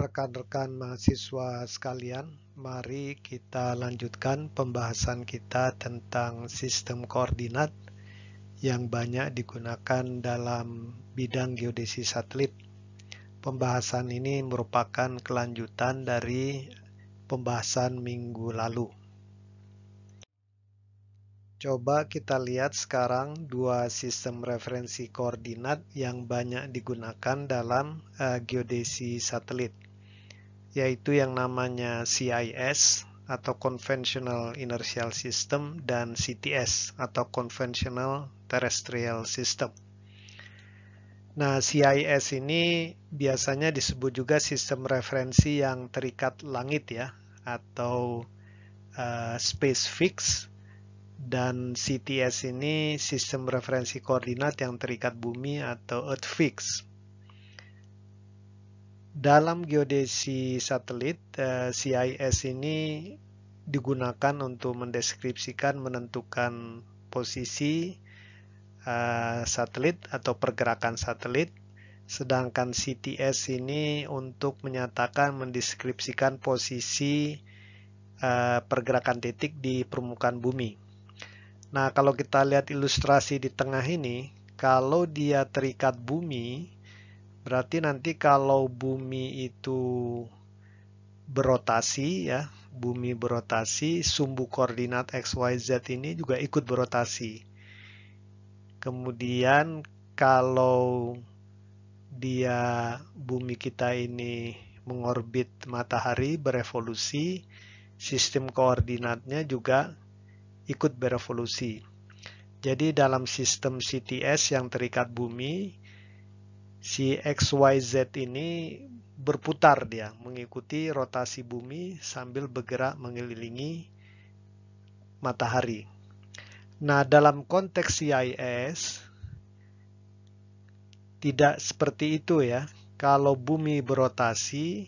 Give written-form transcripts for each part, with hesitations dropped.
Rekan-rekan mahasiswa sekalian, mari kita lanjutkan pembahasan kita tentang sistem koordinat yang banyak digunakan dalam bidang geodesi satelit. Pembahasan ini merupakan kelanjutan dari pembahasan minggu lalu. Coba kita lihat sekarang dua sistem referensi koordinat yang banyak digunakan dalam geodesi satelit, yaitu yang namanya CIS atau Conventional Inertial System dan CTS atau Conventional Terrestrial System. Nah, CIS ini biasanya disebut juga sistem referensi yang terikat langit ya, atau space fix, dan CTS ini sistem referensi koordinat yang terikat bumi atau earth fix. Dalam geodesi satelit, CIS ini digunakan untuk mendeskripsikan, menentukan posisi satelit atau pergerakan satelit, sedangkan CTS ini untuk menyatakan, mendeskripsikan posisi pergerakan titik di permukaan bumi. Nah, kalau kita lihat ilustrasi di tengah ini, kalau dia terikat bumi, berarti nanti kalau bumi itu berotasi ya, bumi berotasi, sumbu koordinat XYZ ini juga ikut berotasi. Kemudian kalau dia bumi kita ini mengorbit matahari, berevolusi, sistem koordinatnya juga ikut berevolusi. Jadi dalam sistem CTS yang terikat bumi, si XYZ ini berputar dia, mengikuti rotasi bumi sambil bergerak mengelilingi matahari. Nah, dalam konteks CIS tidak seperti itu ya. Kalau bumi berotasi,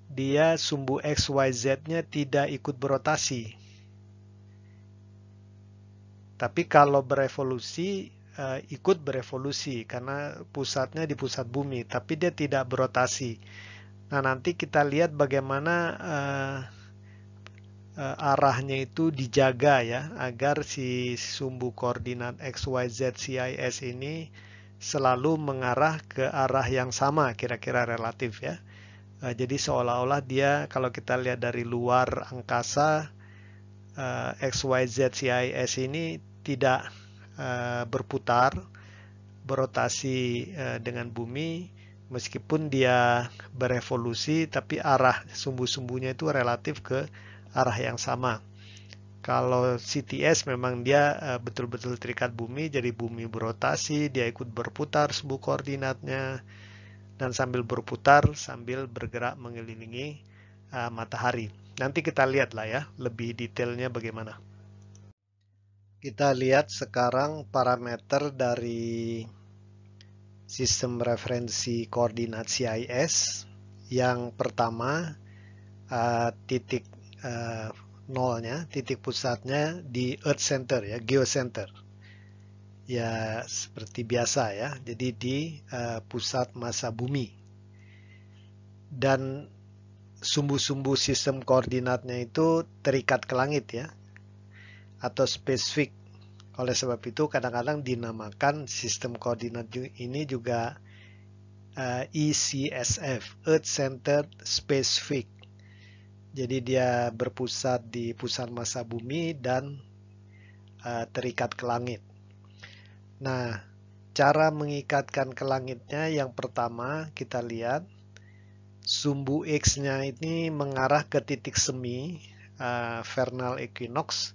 dia sumbu XYZ-nya tidak ikut berotasi. Tapi kalau berevolusi, ikut berevolusi karena pusatnya di pusat bumi, tapi dia tidak berotasi. Nah, nanti kita lihat bagaimana arahnya itu dijaga ya, agar si sumbu koordinat XYZ CIS ini selalu mengarah ke arah yang sama, kira-kira relatif ya. Jadi seolah-olah dia, kalau kita lihat dari luar angkasa, XYZ CIS ini tidak berputar, berotasi dengan bumi, meskipun dia berevolusi, tapi arah sumbu-sumbunya itu relatif ke arah yang sama. Kalau CTS memang dia betul-betul terikat bumi, jadi bumi berotasi, dia ikut berputar sumbu koordinatnya, dan sambil berputar, sambil bergerak mengelilingi matahari. Nanti kita lihat lah ya, lebih detailnya bagaimana. Kita lihat sekarang parameter dari sistem referensi koordinat CIS. Yang pertama, titik nolnya, titik pusatnya di Earth Center ya, geocenter. Ya seperti biasa ya, jadi di pusat massa bumi. Dan sumbu-sumbu sistem koordinatnya itu terikat ke langit ya, atau spesifik. Oleh sebab itu kadang-kadang dinamakan sistem koordinat ini juga ECSF, Earth Centered Specific. Jadi dia berpusat di pusat massa bumi dan terikat ke langit. Nah, cara mengikatkan ke langitnya yang pertama kita lihat sumbu X-nya ini mengarah ke titik semi, vernal equinox.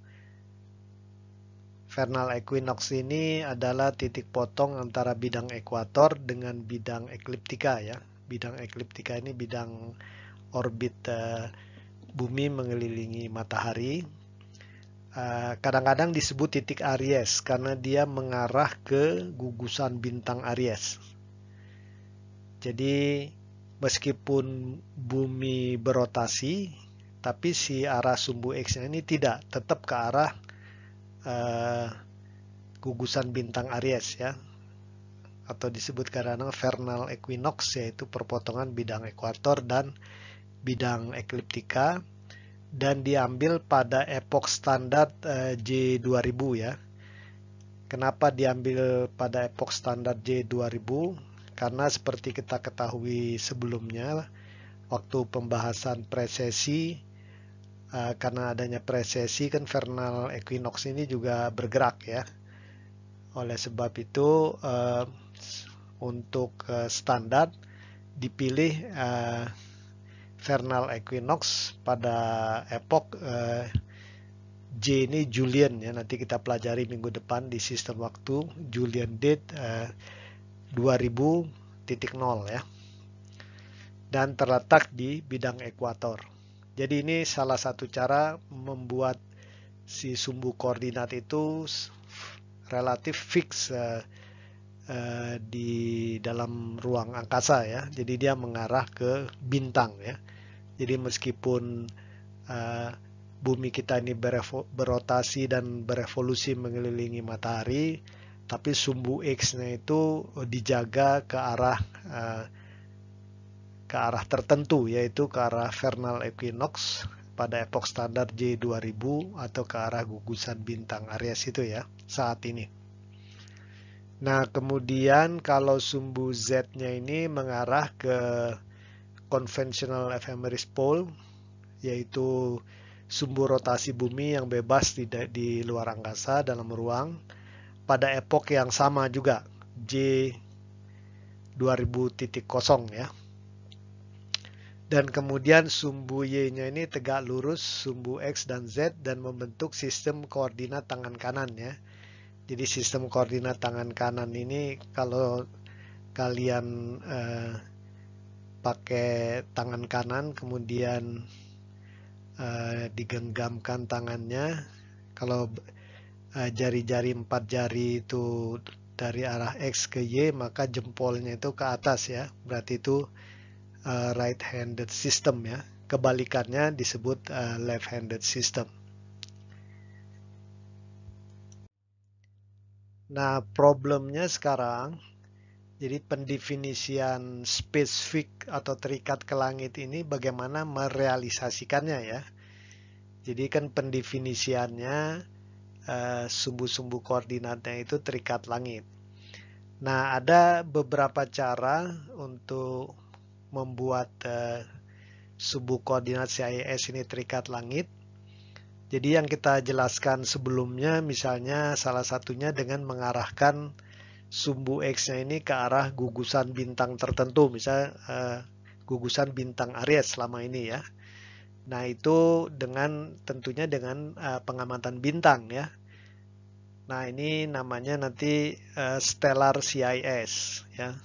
Vernal equinox ini adalah titik potong antara bidang ekuator dengan bidang ekliptika ya. Bidang ekliptika ini bidang orbit bumi mengelilingi matahari. Kadang-kadang disebut titik Aries karena dia mengarah ke gugusan bintang Aries. Jadi meskipun bumi berotasi, tapi si arah sumbu X-nya ini tidak, tetap ke arah gugusan bintang Aries ya, atau disebut kadang-kadang vernal equinox, yaitu perpotongan bidang ekuator dan bidang ekliptika, dan diambil pada epok standar J2000 ya. Kenapa diambil pada epok standar J2000? Karena seperti kita ketahui sebelumnya, waktu pembahasan presesi, karena adanya presesi kan vernal equinox ini juga bergerak ya. Oleh sebab itu untuk standar dipilih vernal equinox pada epok J ini Julian ya. Nanti kita pelajari minggu depan di sistem waktu Julian date 2000.0 ya. Dan terletak di bidang ekuator. Jadi ini salah satu cara membuat si sumbu koordinat itu relatif fix di dalam ruang angkasa ya. Jadi dia mengarah ke bintang ya. Jadi meskipun bumi kita ini berotasi dan berevolusi mengelilingi matahari, tapi sumbu X-nya itu dijaga ke arah tertentu, yaitu ke arah vernal equinox pada epok standar J2000 atau ke arah gugusan bintang Aries itu ya saat ini. Nah, kemudian kalau sumbu Z-nya ini mengarah ke conventional ephemeris pole, yaitu sumbu rotasi bumi yang bebas di luar angkasa dalam ruang pada epok yang sama juga, J2000.0 ya. Dan kemudian sumbu Y-nya ini tegak lurus sumbu X dan Z dan membentuk sistem koordinat tangan kanan ya. Jadi sistem koordinat tangan kanan ini kalau kalian pakai tangan kanan kemudian digenggamkan tangannya, kalau jari-jari 4 jari itu dari arah X ke Y, maka jempolnya itu ke atas ya. Berarti itu right-handed system ya. Kebalikannya disebut left-handed system. Nah, problemnya sekarang, jadi pendefinisian spesifik atau terikat ke langit ini bagaimana merealisasikannya ya. Jadi kan pendefinisiannya sumbu-sumbu koordinatnya itu terikat langit. Nah, ada beberapa cara untuk membuat sumbu koordinat CIS ini terikat langit. Jadi yang kita jelaskan sebelumnya, misalnya salah satunya dengan mengarahkan sumbu X-nya ini ke arah gugusan bintang tertentu, misalnya gugusan bintang Aries selama ini ya. Nah, itu tentunya dengan pengamatan bintang ya. Nah, ini namanya nanti stellar CIS ya.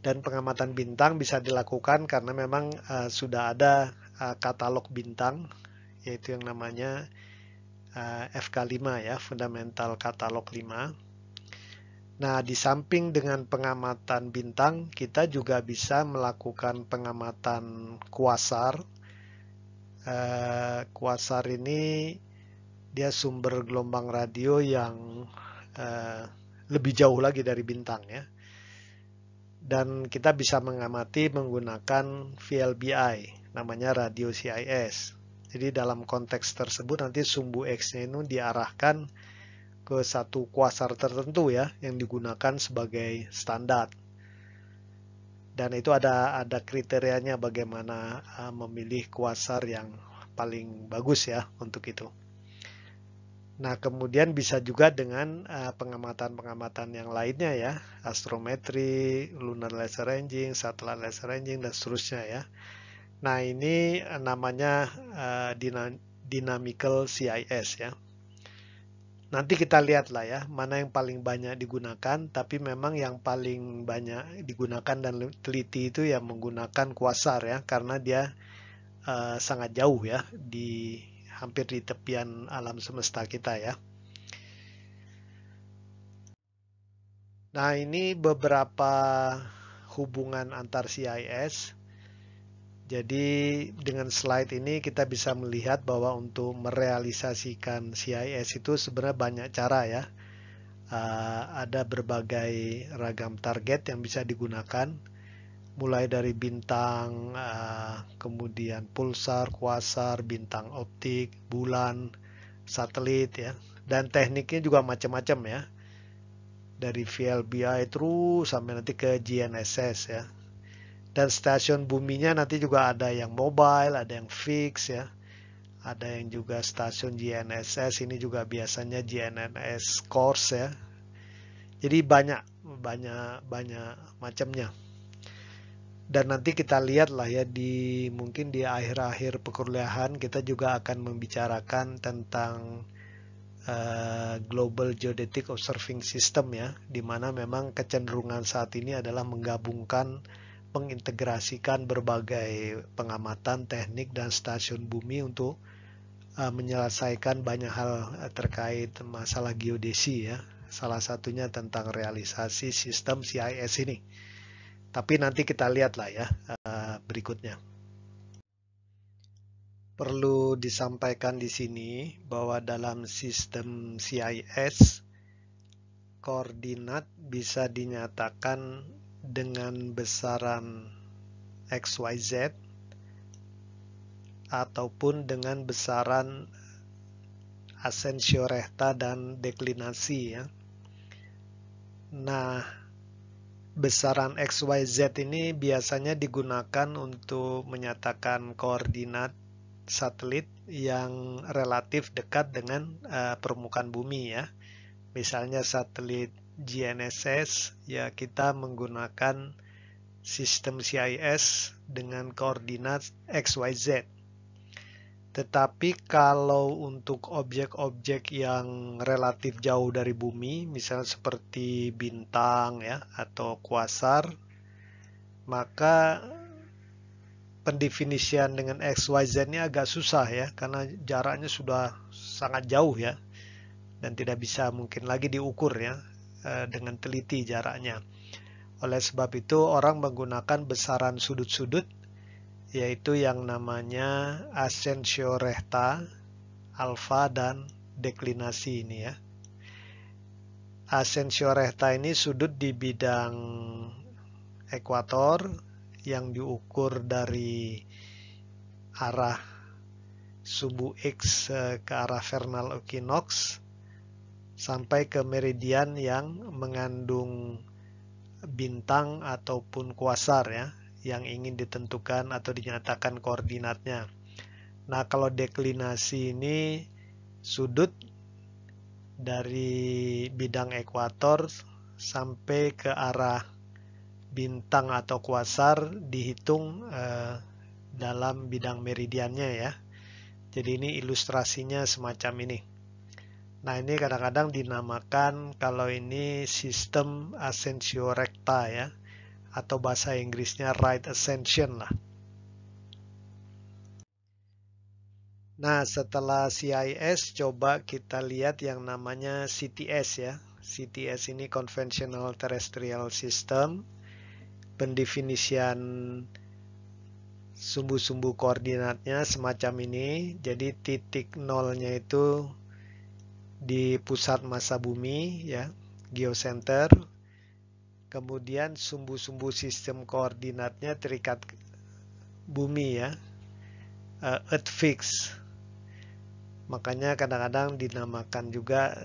Dan pengamatan bintang bisa dilakukan karena memang sudah ada katalog bintang, yaitu yang namanya FK5 ya, Fundamental Katalog 5. Nah, di samping dengan pengamatan bintang, kita juga bisa melakukan pengamatan kuasar. Kuasar ini dia sumber gelombang radio yang lebih jauh lagi dari bintang ya. Dan kita bisa mengamati menggunakan VLBI, namanya radio CIS. Jadi dalam konteks tersebut nanti sumbu X-nya itu diarahkan ke satu kuasar tertentu ya, yang digunakan sebagai standar. Dan itu ada kriterianya bagaimana memilih kuasar yang paling bagus ya untuk itu. Nah, kemudian bisa juga dengan pengamatan-pengamatan yang lainnya ya, astrometri, lunar laser ranging, satellite laser ranging, dan seterusnya ya. Nah, ini namanya dynamical CIS ya. Nanti kita lihat lah ya, mana yang paling banyak digunakan, tapi memang yang paling banyak digunakan dan teliti itu yang menggunakan kuasar ya, karena dia sangat jauh ya, hampir di tepian alam semesta kita ya. Nah, ini beberapa hubungan antar CIS. Jadi dengan slide ini kita bisa melihat bahwa untuk merealisasikan CIS itu sebenarnya banyak cara ya. Ada berbagai ragam target yang bisa digunakan, mulai dari bintang, kemudian pulsar, kuasar, bintang optik, bulan, satelit ya. Dan tekniknya juga macam-macam ya. Dari VLBI terus sampai nanti ke GNSS ya. Dan stasiun buminya nanti juga ada yang mobile, ada yang fix ya. Ada yang juga stasiun GNSS, ini juga biasanya GNSS course ya. Jadi banyak macamnya. Dan nanti kita lihat lah ya mungkin di akhir-akhir perkuliahan kita juga akan membicarakan tentang Global Geodetic Observing System ya, di mana memang kecenderungan saat ini adalah mengintegrasikan berbagai pengamatan teknik dan stasiun bumi untuk menyelesaikan banyak hal terkait masalah geodesi ya. Salah satunya tentang realisasi sistem CIS ini. Tapi nanti kita lihat lah ya berikutnya. Perlu disampaikan di sini bahwa dalam sistem CIS, koordinat bisa dinyatakan dengan besaran XYZ ataupun dengan besaran asensio rekta dan deklinasi ya. Nah, besaran XYZ ini biasanya digunakan untuk menyatakan koordinat satelit yang relatif dekat dengan permukaan bumi ya. Misalnya satelit GNSS ya, kita menggunakan sistem CIS dengan koordinat XYZ. Tetapi kalau untuk objek-objek yang relatif jauh dari bumi, misalnya seperti bintang ya atau kuasar, maka pendefinisian dengan XYZ ini agak susah ya, karena jaraknya sudah sangat jauh ya, dan tidak bisa mungkin lagi diukur ya dengan teliti jaraknya. Oleh sebab itu orang menggunakan besaran sudut-sudut, yaitu yang namanya asensio rekta, alfa, dan deklinasi ini ya. Asensio rekta ini sudut di bidang ekuator yang diukur dari arah sumbu X ke arah vernal equinox sampai ke meridian yang mengandung bintang ataupun kuasar ya, yang ingin ditentukan atau dinyatakan koordinatnya. Nah, kalau deklinasi ini sudut dari bidang ekuator sampai ke arah bintang atau kuasar dihitung dalam bidang meridiannya ya. Jadi ini ilustrasinya semacam ini. Nah, ini kadang-kadang dinamakan kalau ini sistem asensio rekta ya, atau bahasa Inggrisnya right ascension lah. Nah, setelah CIS, coba kita lihat yang namanya CTS ya. CTS ini Conventional Terrestrial System. Pendefinisian sumbu-sumbu koordinatnya semacam ini. Jadi titik nolnya itu di pusat massa bumi ya, geocenter. Kemudian sumbu-sumbu sistem koordinatnya terikat bumi ya, earth fix. Makanya kadang-kadang dinamakan juga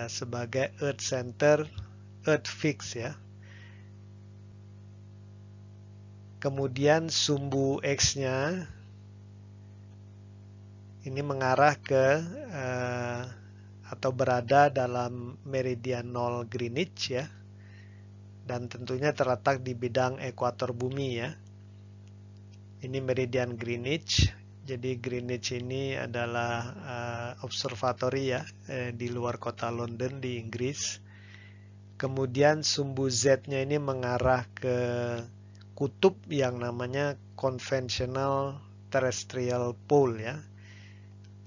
sebagai earth center, earth fix ya. Kemudian sumbu X-nya ini mengarah ke atau berada dalam meridian 0 Greenwich ya. Dan tentunya terletak di bidang ekuator bumi ya. Ini meridian Greenwich. Jadi Greenwich ini adalah observatory ya di luar kota London di Inggris. Kemudian sumbu Z-nya ini mengarah ke kutub yang namanya Conventional Terrestrial Pole ya.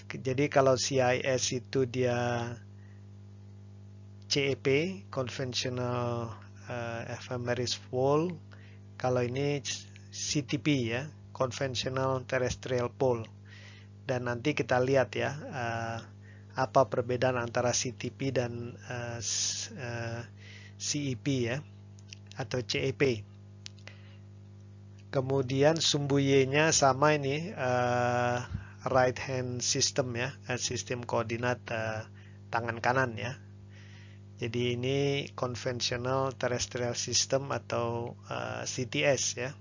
Jadi kalau CIS itu dia CEP, Conventional Ephemeris Pole. Kalau ini CTP ya, Conventional Terrestrial Pole. Dan nanti kita lihat ya apa perbedaan antara CTP dan CEP ya, atau CEP. Kemudian sumbu Y-nya sama ini, right hand system ya, sistem koordinat tangan kanan ya. Jadi ini conventional terrestrial system atau CTS ya.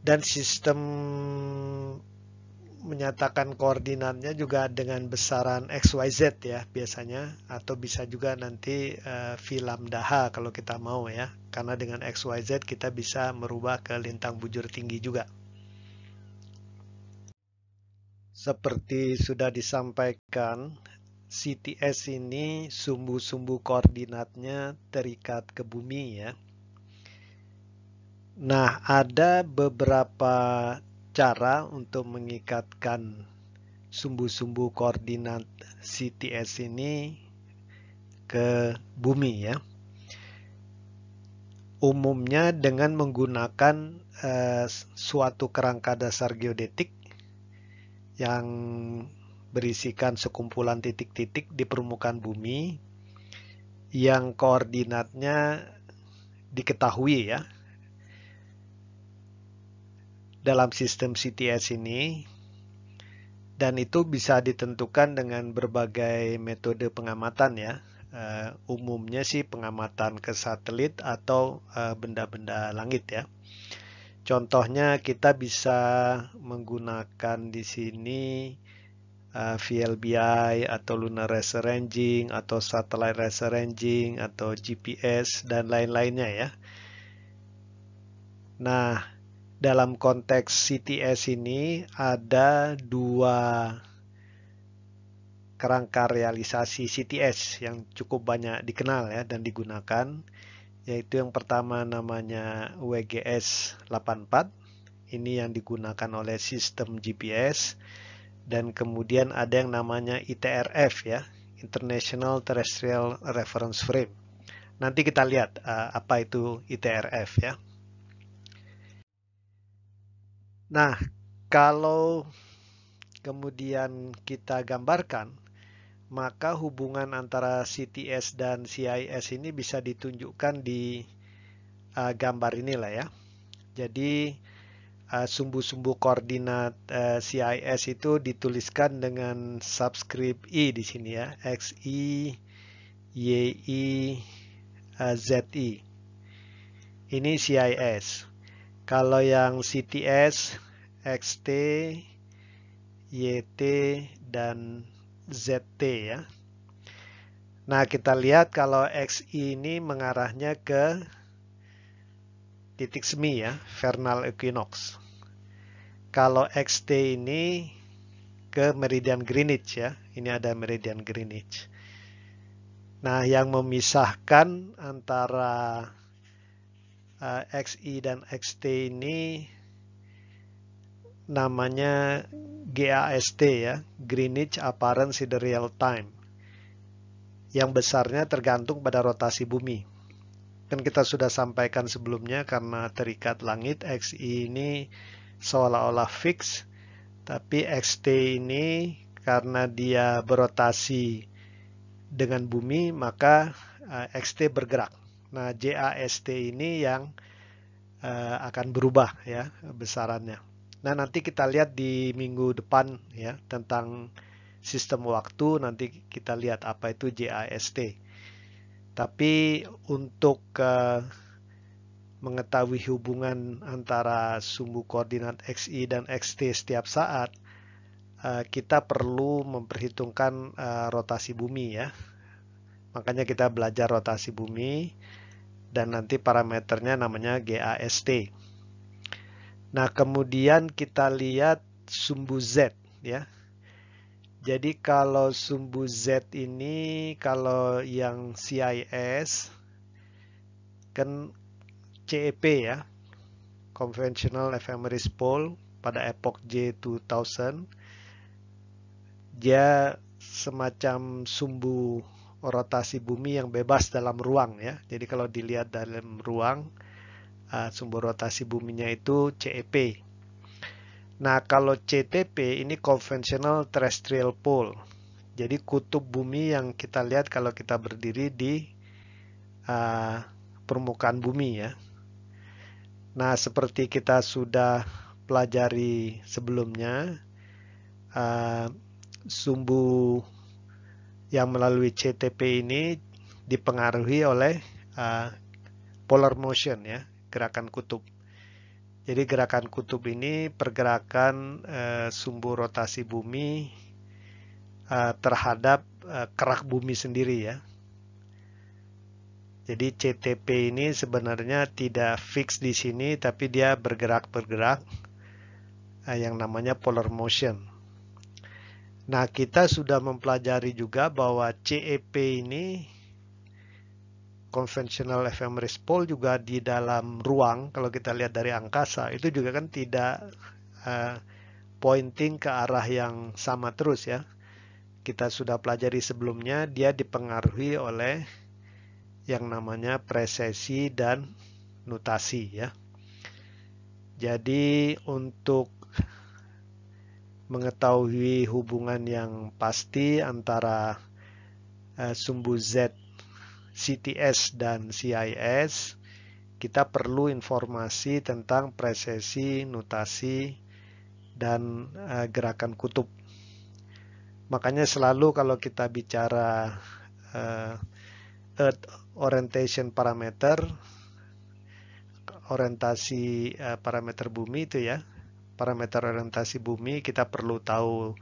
Dan sistem menyatakan koordinatnya juga dengan besaran XYZ ya biasanya, atau bisa juga nanti V lambda H kalau kita mau ya, karena dengan XYZ kita bisa merubah ke lintang bujur tinggi juga. Seperti sudah disampaikan, CTS ini sumbu-sumbu koordinatnya terikat ke bumi ya. Nah, ada beberapa cara untuk mengikatkan sumbu-sumbu koordinat CTS ini ke bumi ya. Umumnya dengan menggunakan suatu kerangka dasar geodetik yang berisikan sekumpulan titik-titik di permukaan bumi yang koordinatnya diketahui ya. Dalam sistem CTS ini, dan itu bisa ditentukan dengan berbagai metode pengamatan ya. Umumnya sih pengamatan ke satelit atau benda-benda langit ya. Contohnya kita bisa menggunakan di sini VLBI atau Lunar Raster Ranging atau Satellite Raster Ranging atau GPS dan lain-lainnya ya. Nah, dalam konteks CTS ini ada dua kerangka realisasi CTS yang cukup banyak dikenal ya dan digunakan, yaitu yang pertama namanya WGS 84. Ini yang digunakan oleh sistem GPS, dan kemudian ada yang namanya ITRF ya, International Terrestrial Reference Frame. Nanti kita lihat apa itu ITRF ya. Nah, kalau kemudian kita gambarkan, maka hubungan antara CTS dan CIS ini bisa ditunjukkan di gambar inilah ya. Jadi sumbu-sumbu koordinat CIS itu dituliskan dengan subscript I di sini ya, XI, YI, ZI. Ini CIS. Kalau yang CTS, XT, YT, dan ZT ya. Nah, kita lihat kalau XI ini mengarahnya ke titik semi ya, vernal equinox. Kalau XT ini ke meridian Greenwich ya. Ini ada meridian Greenwich. Nah, yang memisahkan antara XI dan XT ini namanya GAST ya, Greenwich Apparent Sidereal Time. Yang besarnya tergantung pada rotasi bumi. Kan kita sudah sampaikan sebelumnya, karena terikat langit, XI ini seolah-olah fix, tapi XT ini karena dia berotasi dengan bumi, maka XT bergerak. Nah, JAST ini yang akan berubah ya besarannya. Nah, nanti kita lihat di minggu depan ya tentang sistem waktu, nanti kita lihat apa itu JAST. Tapi untuk mengetahui hubungan antara sumbu koordinat XI dan XT setiap saat, kita perlu memperhitungkan rotasi bumi ya. Makanya kita belajar rotasi bumi, dan nanti parameternya namanya GAST. Nah, kemudian kita lihat sumbu Z ya. Jadi kalau sumbu Z ini, kalau yang CIS kan CEP ya, Conventional Ephemeris Pole pada epoch J2000, dia semacam sumbu rotasi bumi yang bebas dalam ruang ya. Jadi kalau dilihat dalam ruang, sumbu rotasi buminya itu CEP. Nah, kalau CTP ini conventional terrestrial pole. Jadi kutub bumi yang kita lihat kalau kita berdiri di permukaan bumi ya. Nah, seperti kita sudah pelajari sebelumnya, sumbu yang melalui CTP ini dipengaruhi oleh polar motion ya, gerakan kutub. Jadi gerakan kutub ini pergerakan sumbu rotasi bumi terhadap kerak bumi sendiri ya. Jadi CTP ini sebenarnya tidak fix di sini, tapi dia bergerak-bergerak yang namanya polar motion. Nah, kita sudah mempelajari juga bahwa CEP ini conventional ephemeris pole juga di dalam ruang, kalau kita lihat dari angkasa, itu juga kan tidak pointing ke arah yang sama terus ya. Kita sudah pelajari sebelumnya, dia dipengaruhi oleh yang namanya presesi dan nutasi ya. Jadi untuk mengetahui hubungan yang pasti antara sumbu Z, CTS dan CIS, kita perlu informasi tentang presesi, nutasi, dan gerakan kutub. Makanya selalu kalau kita bicara Earth Orientation Parameter, orientasi parameter bumi itu ya, parameter orientasi bumi, kita perlu tahu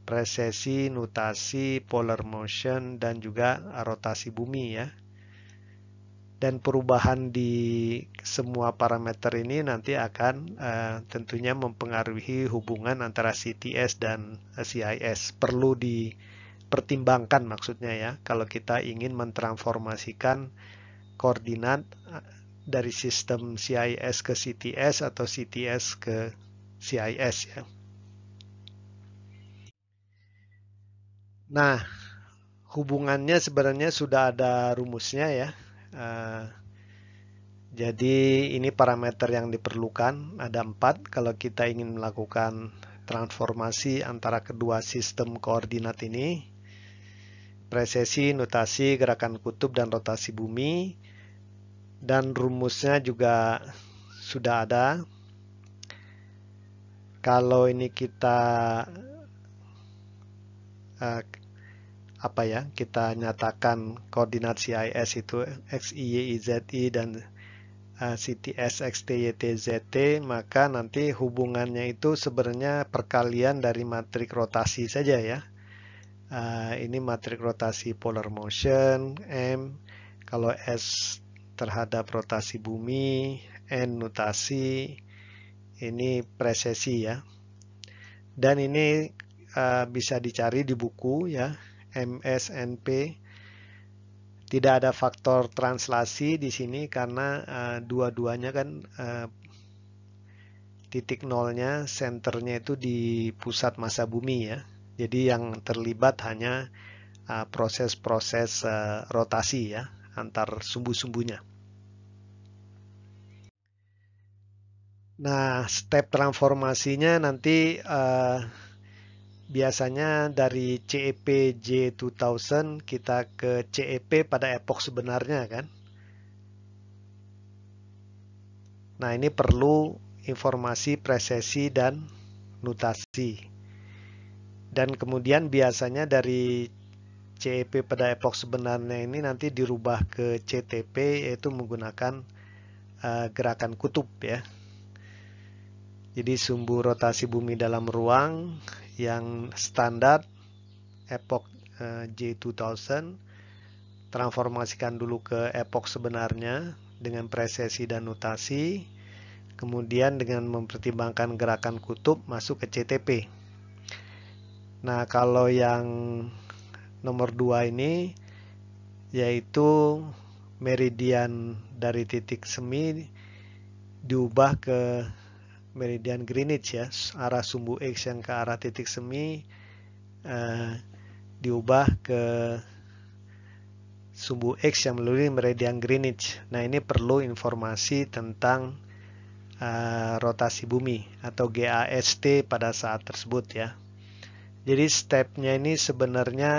presesi, nutasi, polar motion, dan juga rotasi bumi ya. Dan perubahan di semua parameter ini nanti akan tentunya mempengaruhi hubungan antara CTS dan CIS. Perlu dipertimbangkan maksudnya ya, kalau kita ingin mentransformasikan koordinat dari sistem CIS ke CTS atau CTS ke CIS ya. Nah, hubungannya sebenarnya sudah ada rumusnya ya. Jadi ini parameter yang diperlukan, ada 4 kalau kita ingin melakukan transformasi antara kedua sistem koordinat ini. Presesi, nutasi, gerakan kutub, dan rotasi bumi. Dan rumusnya juga sudah ada. Kalau ini kita kita nyatakan koordinat CIS itu X, Y, Y, Z, I dan CTS, X, T, Y, T, Z, T, maka nanti hubungannya itu sebenarnya perkalian dari matrik rotasi saja ya. Ini matrik rotasi polar motion, M, kalau S terhadap rotasi bumi, N nutasi, ini presesi ya. Dan ini bisa dicari di buku ya, MSNP. Tidak ada faktor translasi di sini karena dua-duanya kan titik nolnya, senternya itu di pusat massa bumi ya. Jadi yang terlibat hanya proses-proses rotasi ya antar sumbu-sumbunya. Nah, step transformasinya nanti biasanya dari CEP J2000 kita ke CEP pada epoch sebenarnya kan. Nah, ini perlu informasi presesi dan nutasi. Dan kemudian biasanya dari CEP pada epoch sebenarnya ini nanti dirubah ke CTP yaitu menggunakan gerakan kutub ya. Jadi sumbu rotasi bumi dalam ruang yang standar epoch J2000 transformasikan dulu ke epoch sebenarnya dengan presesi dan nutasi, kemudian dengan mempertimbangkan gerakan kutub masuk ke CTP. Nah, kalau yang nomor 2 ini yaitu meridian dari titik semi diubah ke meridian Greenwich ya, arah sumbu X yang ke arah titik semi diubah ke sumbu X yang melalui meridian Greenwich. Nah, ini perlu informasi tentang rotasi bumi atau GAST pada saat tersebut ya. Jadi stepnya ini sebenarnya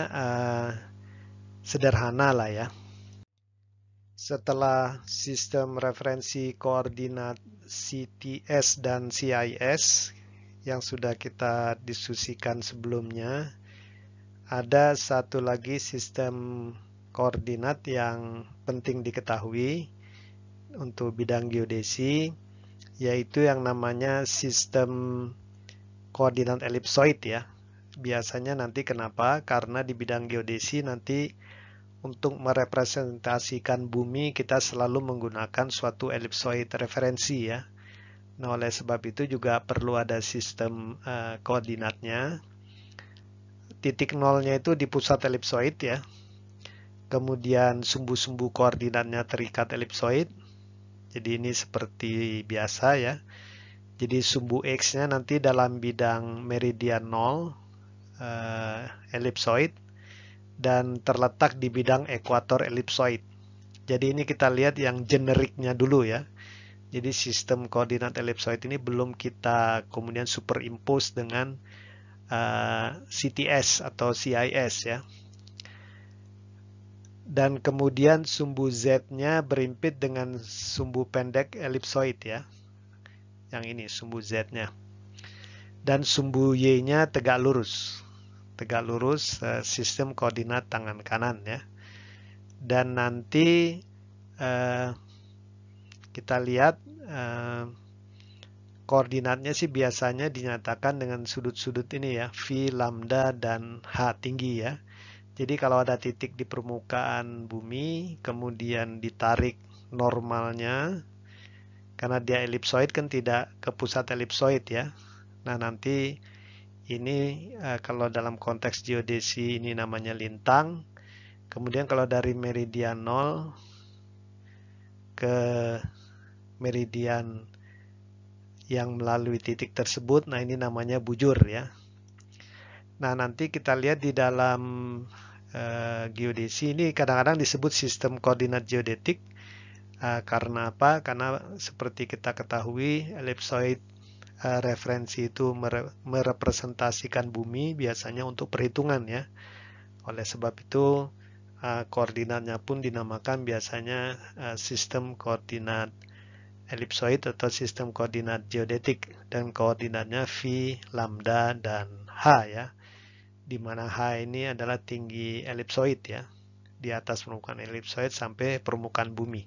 sederhana lah ya. Setelah sistem referensi koordinat CTS dan CIS yang sudah kita diskusikan sebelumnya, ada satu lagi sistem koordinat yang penting diketahui untuk bidang geodesi, yaitu yang namanya sistem koordinat elipsoid ya. Biasanya nanti kenapa? Karena di bidang geodesi nanti untuk merepresentasikan bumi kita selalu menggunakan suatu elipsoid referensi ya. Nah, oleh sebab itu juga perlu ada sistem koordinatnya. Titik nolnya itu di pusat elipsoid ya. Kemudian sumbu-sumbu koordinatnya terikat elipsoid. Jadi ini seperti biasa ya. Jadi sumbu X-nya nanti dalam bidang meridian 0 elipsoid dan terletak di bidang ekuator elipsoid. Jadi ini kita lihat yang generiknya dulu ya. Jadi sistem koordinat elipsoid ini belum kita kemudian superimpose dengan CTS atau CIS ya. Dan kemudian sumbu Z-nya berimpit dengan sumbu pendek elipsoid ya. Yang ini sumbu Z-nya. Dan sumbu Y-nya tegak lurus. Tegak lurus sistem koordinat tangan kanan ya. Dan nanti kita lihat koordinatnya sih biasanya dinyatakan dengan sudut-sudut ini ya, V, lambda, dan H tinggi ya. Jadi kalau ada titik di permukaan bumi, kemudian ditarik normalnya, karena dia elipsoid kan tidak ke pusat elipsoid ya. Nah nanti ini kalau dalam konteks geodesi ini namanya lintang. Kemudian kalau dari meridian 0 ke meridian yang melalui titik tersebut, nah ini namanya bujur ya. Nah nanti kita lihat di dalam geodesi ini kadang-kadang disebut sistem koordinat geodetik. Karena apa? Karena seperti kita ketahui elipsoid referensi itu merepresentasikan bumi biasanya untuk perhitungan ya. Oleh sebab itu koordinatnya pun dinamakan biasanya sistem koordinat elipsoid atau sistem koordinat geodetik, dan koordinatnya V, lambda, dan H ya. Di mana H ini adalah tinggi elipsoid ya. Di atas permukaan elipsoid sampai permukaan bumi.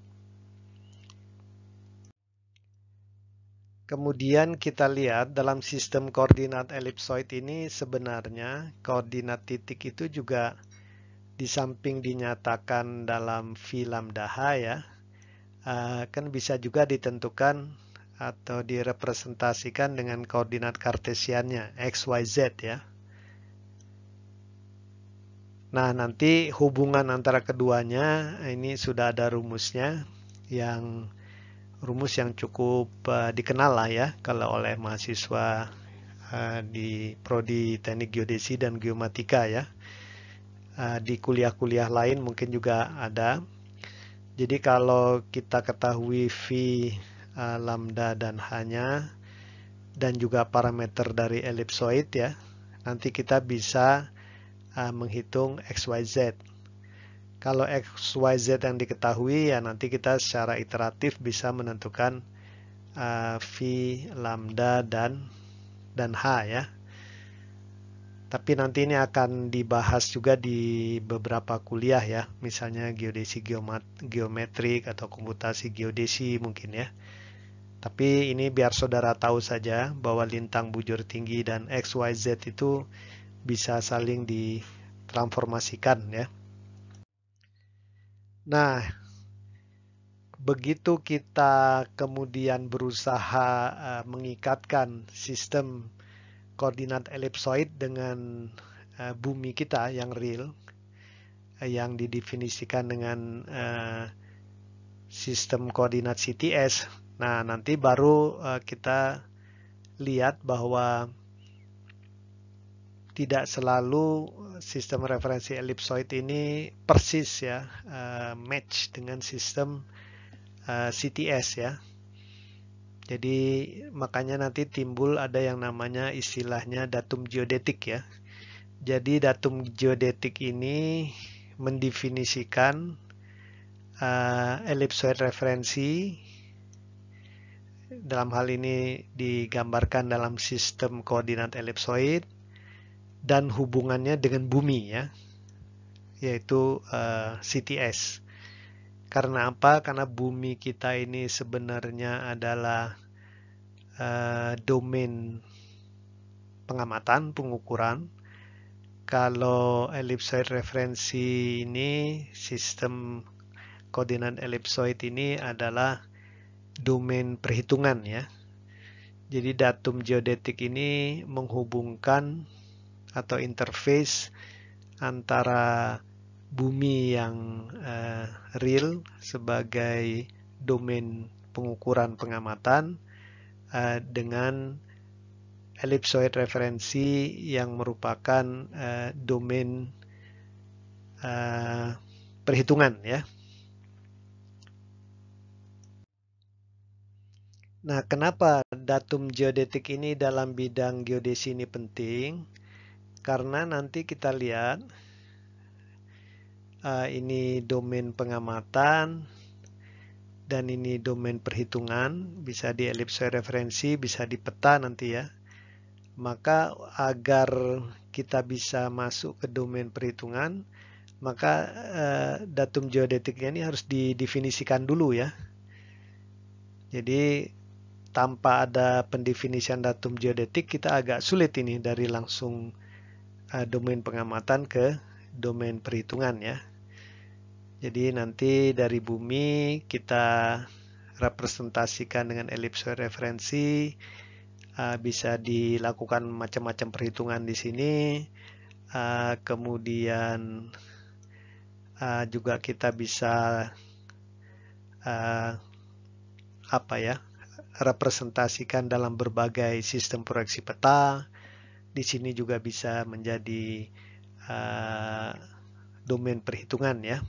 Kemudian kita lihat dalam sistem koordinat elipsoid ini sebenarnya koordinat titik itu juga di samping dinyatakan dalam V lambda H ya, kan bisa juga ditentukan atau direpresentasikan dengan koordinat kartesiannya X, Y, Z ya. Nah nanti hubungan antara keduanya ini sudah ada rumusnya, rumus yang cukup dikenal lah ya kalau oleh mahasiswa di prodi teknik geodesi dan geomatika ya. Di kuliah-kuliah lain mungkin juga ada. Jadi kalau kita ketahui V, lambda, dan H-nya dan juga parameter dari elipsoid ya, nanti kita bisa menghitung X, Y, Z. Kalau X, Y, Z yang diketahui ya nanti kita secara iteratif bisa menentukan V, lambda, dan H ya. Tapi nanti ini akan dibahas juga di beberapa kuliah ya, misalnya geodesi geometrik atau komputasi geodesi mungkin ya. Tapi ini biar saudara tahu saja bahwa lintang bujur tinggi dan X, Y, Z itu bisa saling ditransformasikan ya. Nah, begitu kita kemudian berusaha mengikatkan sistem koordinat elipsoid dengan bumi kita yang real, yang didefinisikan dengan sistem koordinat CTS. Nah, nanti baru kita lihat bahwa tidak selalu sistem referensi elipsoid ini persis ya match dengan sistem CTS ya. Jadi makanya nanti timbul ada yang namanya istilahnya datum geodetik ya. Jadi datum geodetik ini mendefinisikan elipsoid referensi, dalam hal ini digambarkan dalam sistem koordinat elipsoid dan hubungannya dengan bumi ya, yaitu CTS. Karena apa? Karena bumi kita ini sebenarnya adalah domain pengamatan, pengukuran. Kalau elipsoid referensi ini, sistem koordinat elipsoid ini adalah domain perhitungan ya. Jadi datum geodetik ini menghubungkan atau interface antara bumi yang real sebagai domain pengukuran pengamatan dengan elipsoid referensi yang merupakan domain perhitungan ya. Nah, kenapa datum geodetik ini dalam bidang geodesi ini penting? Karena nanti kita lihat ini domain pengamatan dan ini domain perhitungan, bisa di elipsoid referensi, bisa di peta nanti ya. Maka agar kita bisa masuk ke domain perhitungan, maka datum geodetiknya ini harus didefinisikan dulu ya. Jadi tanpa ada pendefinisian datum geodetik, kita agak sulit ini dari langsung domain pengamatan ke domain perhitungan ya. Jadi nanti dari bumi kita representasikan dengan elipsoid referensi, bisa dilakukan macam-macam perhitungan di sini. Kemudian juga kita bisa representasikan dalam berbagai sistem proyeksi peta. Di sini juga bisa menjadi domain perhitungan ya.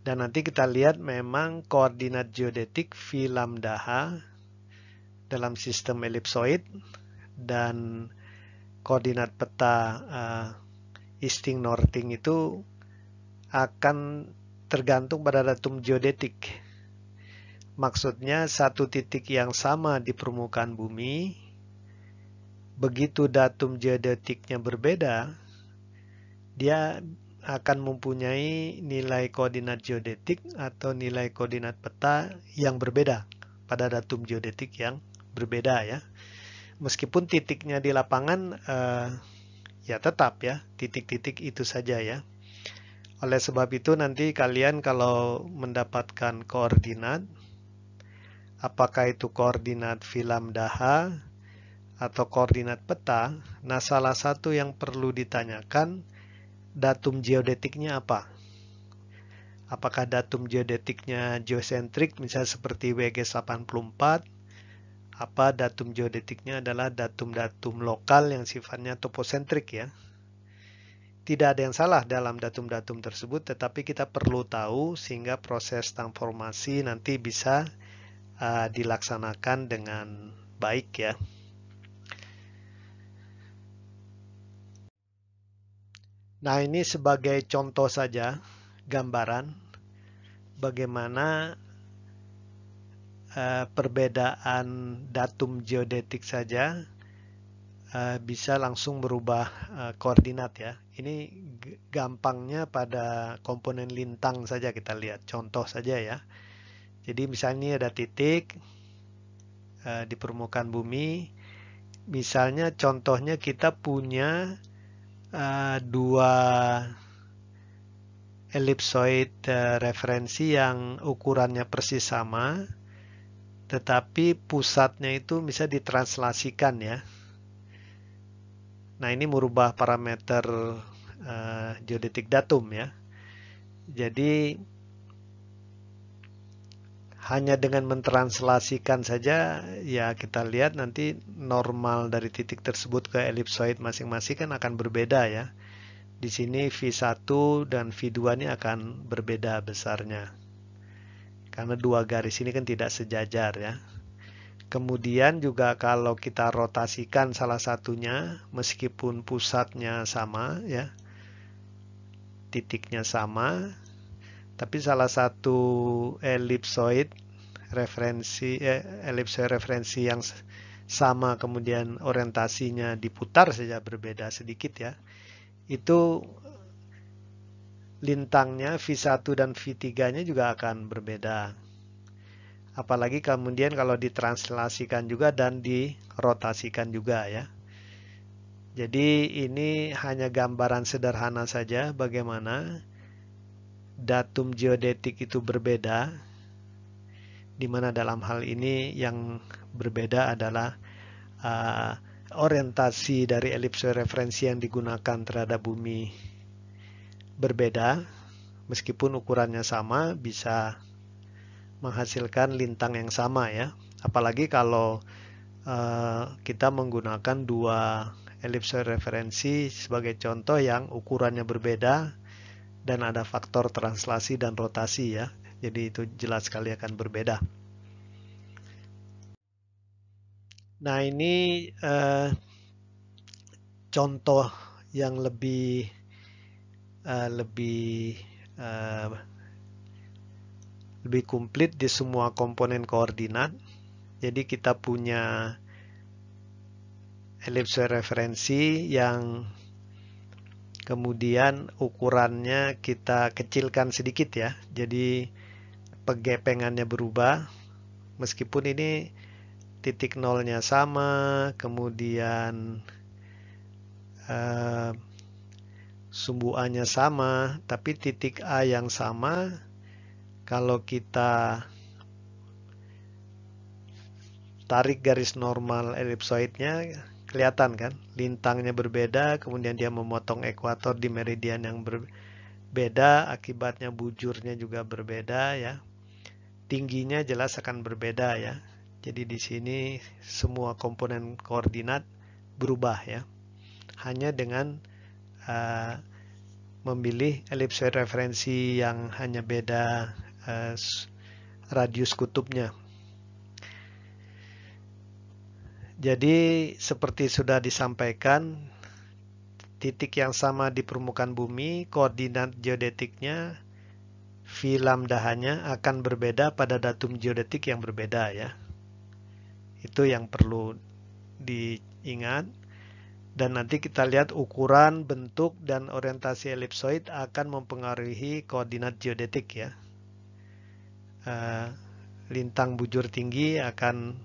Dan nanti kita lihat memang koordinat geodetik V lambda H dalam sistem elipsoid dan koordinat peta easting northing itu akan tergantung pada datum geodetik. Maksudnya satu titik yang sama di permukaan bumi, begitu datum geodetiknya berbeda, dia akan mempunyai nilai koordinat geodetik atau nilai koordinat peta yang berbeda pada datum geodetik yang berbeda ya. Meskipun titiknya di lapangan ya tetap ya, titik-titik itu saja ya. Oleh sebab itu nanti kalian kalau mendapatkan koordinat, apakah itu koordinat V lambda H atau koordinat peta, nah salah satu yang perlu ditanyakan, datum geodetiknya apa? Apakah datum geodetiknya geosentrik, misalnya seperti WG 84, apa datum geodetiknya adalah datum-datum lokal yang sifatnya toposentrik ya. Tidak ada yang salah dalam datum-datum tersebut, tetapi kita perlu tahu sehingga proses transformasi nanti bisa dilaksanakan dengan baik ya. Nah, ini sebagai contoh saja gambaran bagaimana perbedaan datum geodetik saja bisa langsung merubah koordinat ya. Ini gampangnya pada komponen lintang saja kita lihat, contoh saja ya. Jadi misalnya ada titik di permukaan bumi, misalnya contohnya kita punya dua elipsoid referensi yang ukurannya persis sama, tetapi pusatnya itu bisa ditranslasikan ya. Nah ini merubah parameter geodetik datum ya. Jadi hanya dengan mentranslasikan saja ya kita lihat nanti normal dari titik tersebut ke elipsoid masing-masing kan akan berbeda ya. Di sini V1 dan V2 ini akan berbeda besarnya. Karena dua garis ini kan tidak sejajar ya. Kemudian juga kalau kita rotasikan salah satunya, meskipun pusatnya sama ya, titiknya sama, tapi salah satu elipsoid referensi yang sama kemudian orientasinya diputar saja berbeda sedikit ya, itu lintangnya V1 dan V3-nya juga akan berbeda. Apalagi kemudian kalau ditranslasikan juga dan dirotasikan juga ya. Jadi ini hanya gambaran sederhana saja bagaimana datum geodetik itu berbeda, di mana dalam hal ini yang berbeda adalah orientasi dari elipsoid referensi yang digunakan terhadap bumi berbeda, meskipun ukurannya sama bisa menghasilkan lintang yang sama ya. Apalagi kalau kita menggunakan dua elipsoid referensi sebagai contoh yang ukurannya berbeda dan ada faktor translasi dan rotasi ya. Jadi itu jelas sekali akan berbeda. Nah ini contoh yang lebih komplit di semua komponen koordinat. Jadi kita punya elipsoid referensi yang kemudian ukurannya kita kecilkan sedikit ya. Jadi pegepengannya berubah. Meskipun ini titik nolnya sama, kemudian sumbu A-nya sama, tapi titik A yang sama, kalau kita tarik garis normal elipsoidnya, kelihatan kan, lintangnya berbeda, kemudian dia memotong ekuator di meridian yang berbeda, akibatnya bujurnya juga berbeda ya. Tingginya jelas akan berbeda ya. Jadi di sini semua komponen koordinat berubah ya. Hanya dengan memilih elipsoid referensi yang hanya beda radius kutubnya. Jadi seperti sudah disampaikan, titik yang sama di permukaan bumi, koordinat geodetiknya V lambda-nya akan berbeda pada datum geodetik yang berbeda ya. Itu yang perlu diingat. Dan nanti kita lihat ukuran, bentuk, dan orientasi elipsoid akan mempengaruhi koordinat geodetik ya. Lintang bujur tinggi akan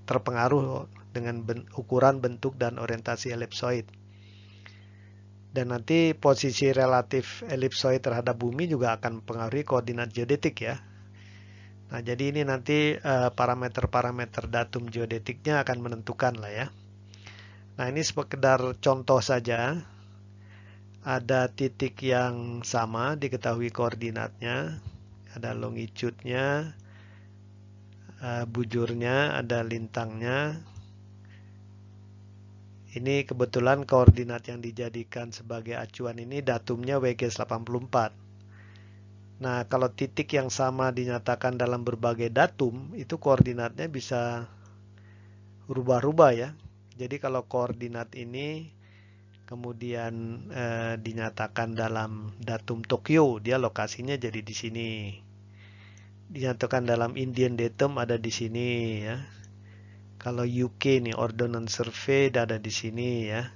terpengaruh dengan ukuran, bentuk, dan orientasi elipsoid. Dan nanti posisi relatif elipsoid terhadap bumi juga akan mempengaruhi koordinat geodetik ya. Nah, jadi ini nanti parameter-parameter datum geodetiknya akan menentukan lah ya. Nah, ini sekedar contoh saja. Ada titik yang sama, diketahui koordinatnya, ada longitude-nya, bujurnya, ada lintangnya. Ini kebetulan koordinat yang dijadikan sebagai acuan ini datumnya WGS 84. Nah, kalau titik yang sama dinyatakan dalam berbagai datum, itu koordinatnya bisa rubah-rubah ya. Jadi kalau koordinat ini kemudian dinyatakan dalam datum Tokyo, dia lokasinya jadi di sini. Dinyatakan dalam Indian datum ada di sini ya. Kalau UK nih Ordnance Survey ada di sini ya.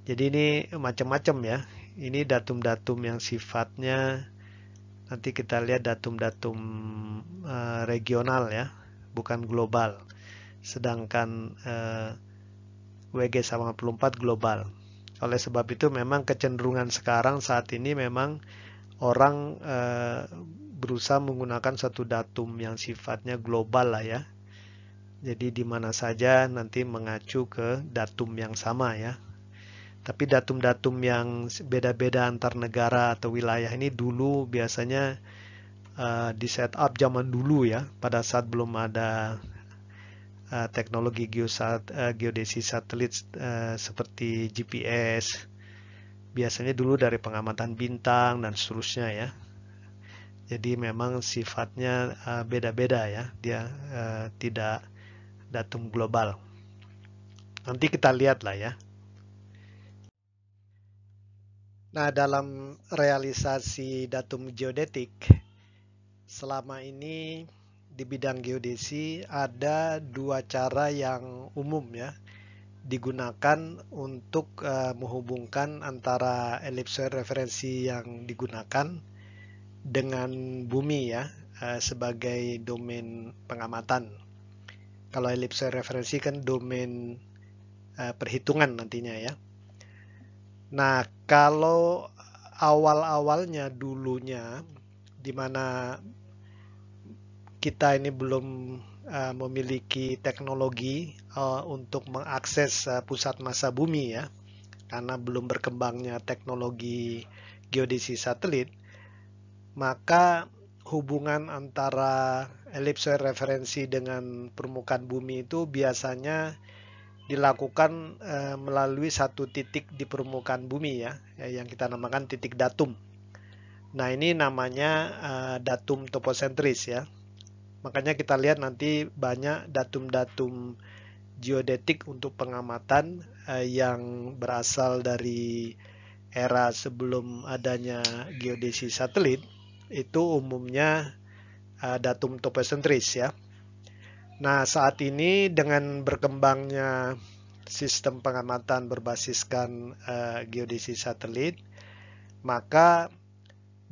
Jadi ini macam-macam ya. Ini datum-datum yang sifatnya nanti kita lihat datum-datum regional ya, bukan global. Sedangkan WG 84 global. Oleh sebab itu memang kecenderungan sekarang saat ini memang orang berusaha menggunakan satu datum yang sifatnya global lah ya. Jadi di mana saja nanti mengacu ke datum yang sama ya. Tapi datum-datum yang beda-beda antar negara atau wilayah ini dulu biasanya di setup zaman dulu ya, pada saat belum ada teknologi geodesi satelit seperti GPS. Biasanya dulu dari pengamatan bintang dan seterusnya ya. Jadi memang sifatnya beda-beda ya, dia tidak datum global. Nanti kita lihat lah ya. Nah, dalam realisasi datum geodetik, selama ini di bidang geodesi ada dua cara yang umum ya digunakan untuk menghubungkan antara ellipsoid referensi yang digunakan dengan bumi ya sebagai domain pengamatan. Kalau ellipsoid referensi kan domain perhitungan nantinya ya. Nah, kalau awal-awalnya dulunya di mana kita ini belum memiliki teknologi untuk mengakses pusat massa bumi ya, karena belum berkembangnya teknologi geodesi satelit, maka hubungan antara ellipsoid referensi dengan permukaan bumi itu biasanya dilakukan melalui satu titik di permukaan bumi ya, yang kita namakan titik datum. Nah, ini namanya datum toposentris ya. Makanya kita lihat nanti banyak datum-datum geodetik untuk pengamatan yang berasal dari era sebelum adanya geodesi satelit, itu umumnya datum toposentris ya. Nah, saat ini dengan berkembangnya sistem pengamatan berbasiskan geodesi satelit, maka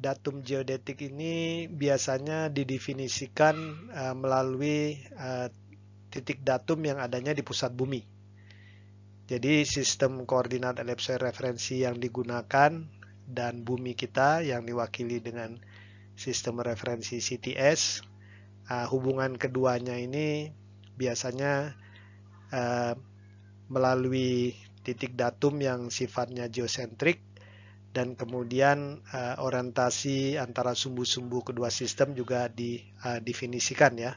datum geodetik ini biasanya didefinisikan melalui titik datum yang adanya di pusat bumi. Jadi sistem koordinat ellipsoid referensi yang digunakan dan bumi kita yang diwakili dengan sistem referensi CTS, hubungan keduanya ini biasanya melalui titik datum yang sifatnya geosentrik dan kemudian orientasi antara sumbu-sumbu kedua sistem juga didefinisikan ya.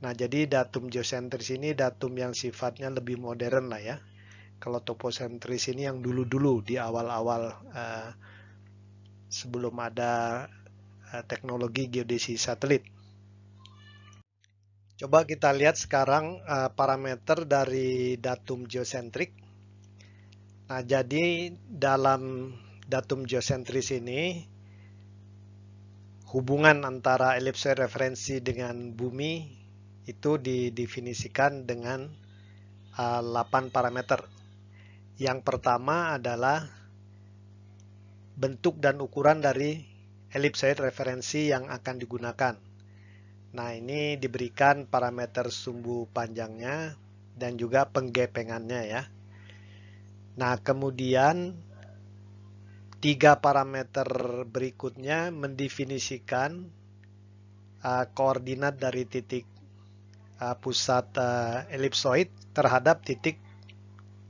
Nah, jadi datum geosentris ini datum yang sifatnya lebih modern lah ya. Kalau toposentris ini yang dulu-dulu di awal-awal sebelum ada teknologi geodesi satelit. Coba kita lihat sekarang parameter dari datum geosentrik. Nah, jadi dalam datum geosentris ini hubungan antara ellipsoid referensi dengan bumi itu didefinisikan dengan 8 parameter. Yang pertama adalah bentuk dan ukuran dari ellipsoid referensi yang akan digunakan. Nah, ini diberikan parameter sumbu panjangnya dan juga penggepengannya ya. Nah, kemudian 3 parameter berikutnya mendefinisikan koordinat dari titik pusat ellipsoid terhadap titik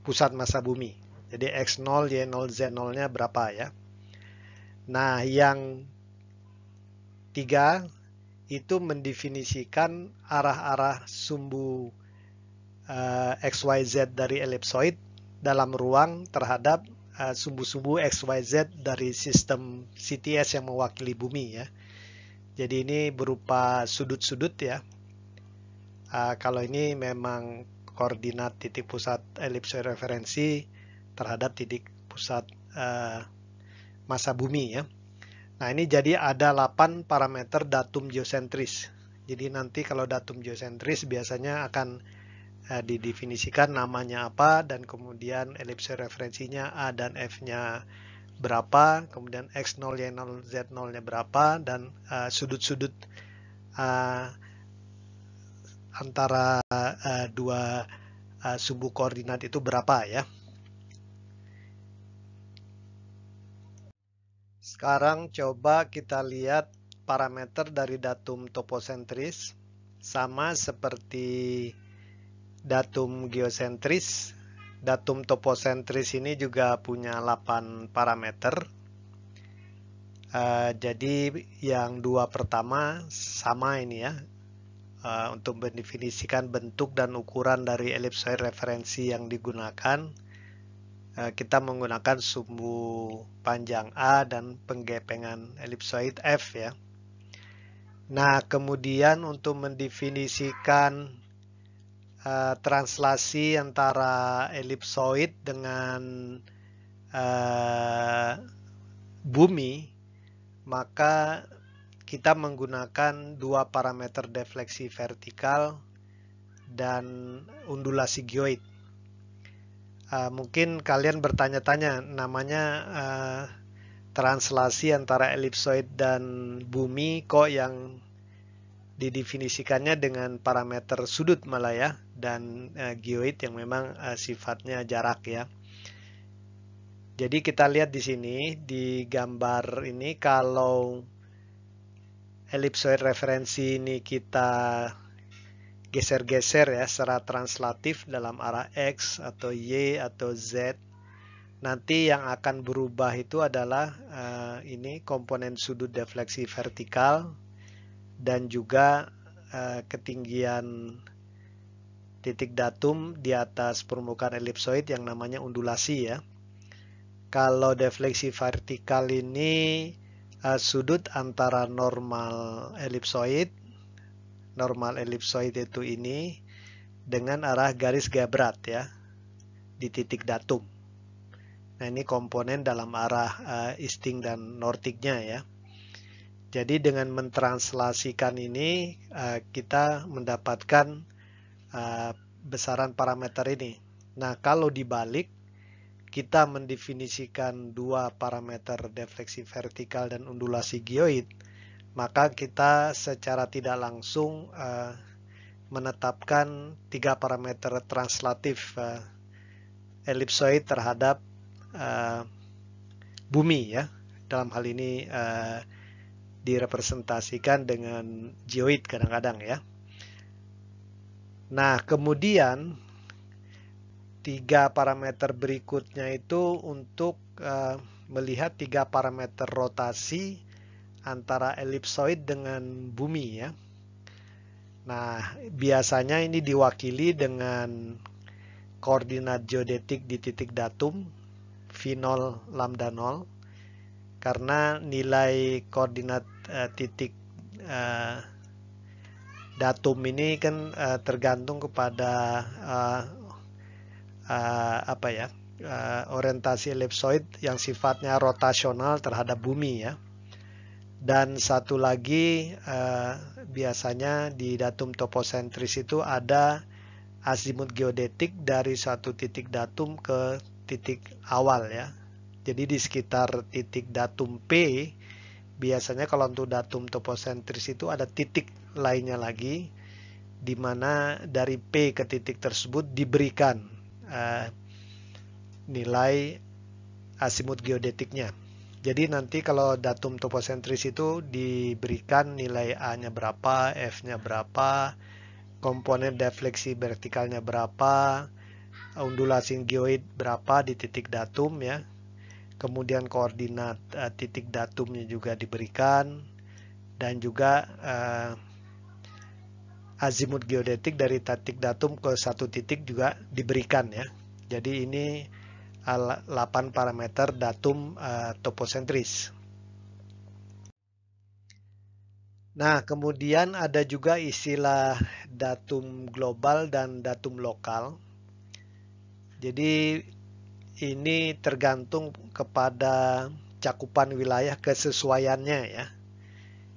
pusat massa bumi. Jadi X0, Y0, Z0-nya berapa ya. Nah, yang 3 itu mendefinisikan arah-arah sumbu XYZ dari ellipsoid dalam ruang terhadap sumbu-sumbu XYZ dari sistem CTS yang mewakili bumi ya. Jadi ini berupa sudut-sudut ya. Kalau ini memang koordinat titik pusat ellipsoid referensi terhadap titik pusat massa bumi ya. Nah, ini jadi ada 8 parameter datum geosentris. Jadi nanti kalau datum geosentris biasanya akan didefinisikan namanya apa dan kemudian ellipsoid referensinya A dan F-nya berapa, kemudian X0, Y0, Z0-nya berapa, dan sudut-sudut antara dua sumbu koordinat itu berapa ya. Sekarang coba kita lihat parameter dari datum toposentris sama seperti datum geosentris. Datum toposentris ini juga punya 8 parameter. Jadi yang dua pertama sama ini ya. Untuk mendefinisikan bentuk dan ukuran dari ellipsoid referensi yang digunakan, kita menggunakan sumbu panjang A dan penggepengan ellipsoid F ya. Nah, kemudian untuk mendefinisikan translasi antara elipsoid dengan bumi, maka kita menggunakan dua parameter defleksi vertikal dan undulasi geoid. Mungkin kalian bertanya-tanya, namanya translasi antara elipsoid dan bumi kok yang didefinisikannya dengan parameter sudut malah ya, dan geoid yang memang sifatnya jarak ya. Jadi kita lihat di sini di gambar ini, kalau elipsoid referensi ini kita geser-geser ya secara translatif dalam arah X atau Y atau Z, nanti yang akan berubah itu adalah ini komponen sudut defleksi vertikal dan juga ketinggian titik datum di atas permukaan elipsoid yang namanya undulasi ya. Kalau defleksi vertikal ini sudut antara normal elipsoid itu ini dengan arah garis gabrat ya di titik datum. Nah, ini komponen dalam arah easting dan northingnya ya. Jadi dengan mentranslasikan ini kita mendapatkan besaran parameter ini. Nah, kalau dibalik kita mendefinisikan dua parameter defleksi vertikal dan undulasi geoid, maka kita secara tidak langsung menetapkan tiga parameter translatif elipsoid terhadap bumi ya. Dalam hal ini direpresentasikan dengan geoid kadang-kadang ya. Nah, kemudian tiga parameter berikutnya itu untuk melihat tiga parameter rotasi antara elipsoid dengan bumi ya. Nah, biasanya ini diwakili dengan koordinat geodetik di titik datum V0 lambda 0, karena nilai koordinat titik datum ini kan tergantung kepada orientasi elipsoid yang sifatnya rotasional terhadap bumi ya. Dan satu lagi biasanya di datum toposentris itu ada azimut geodetik dari suatu titik datum ke titik awal ya. Jadi di sekitar titik datum P, biasanya kalau untuk datum toposentris itu ada titik lainnya lagi, di mana dari P ke titik tersebut diberikan nilai azimut geodetiknya. Jadi nanti kalau datum toposentris itu diberikan nilai A-nya berapa, F-nya berapa, komponen defleksi vertikalnya berapa, undulasi geoid berapa di titik datum ya. Kemudian koordinat titik datumnya juga diberikan, dan juga azimut geodetik dari titik datum ke satu titik juga diberikan ya. Jadi ini 8 parameter datum toposentris. Nah, kemudian ada juga istilah datum global dan datum lokal. Jadi ini tergantung kepada cakupan wilayah kesesuaiannya ya.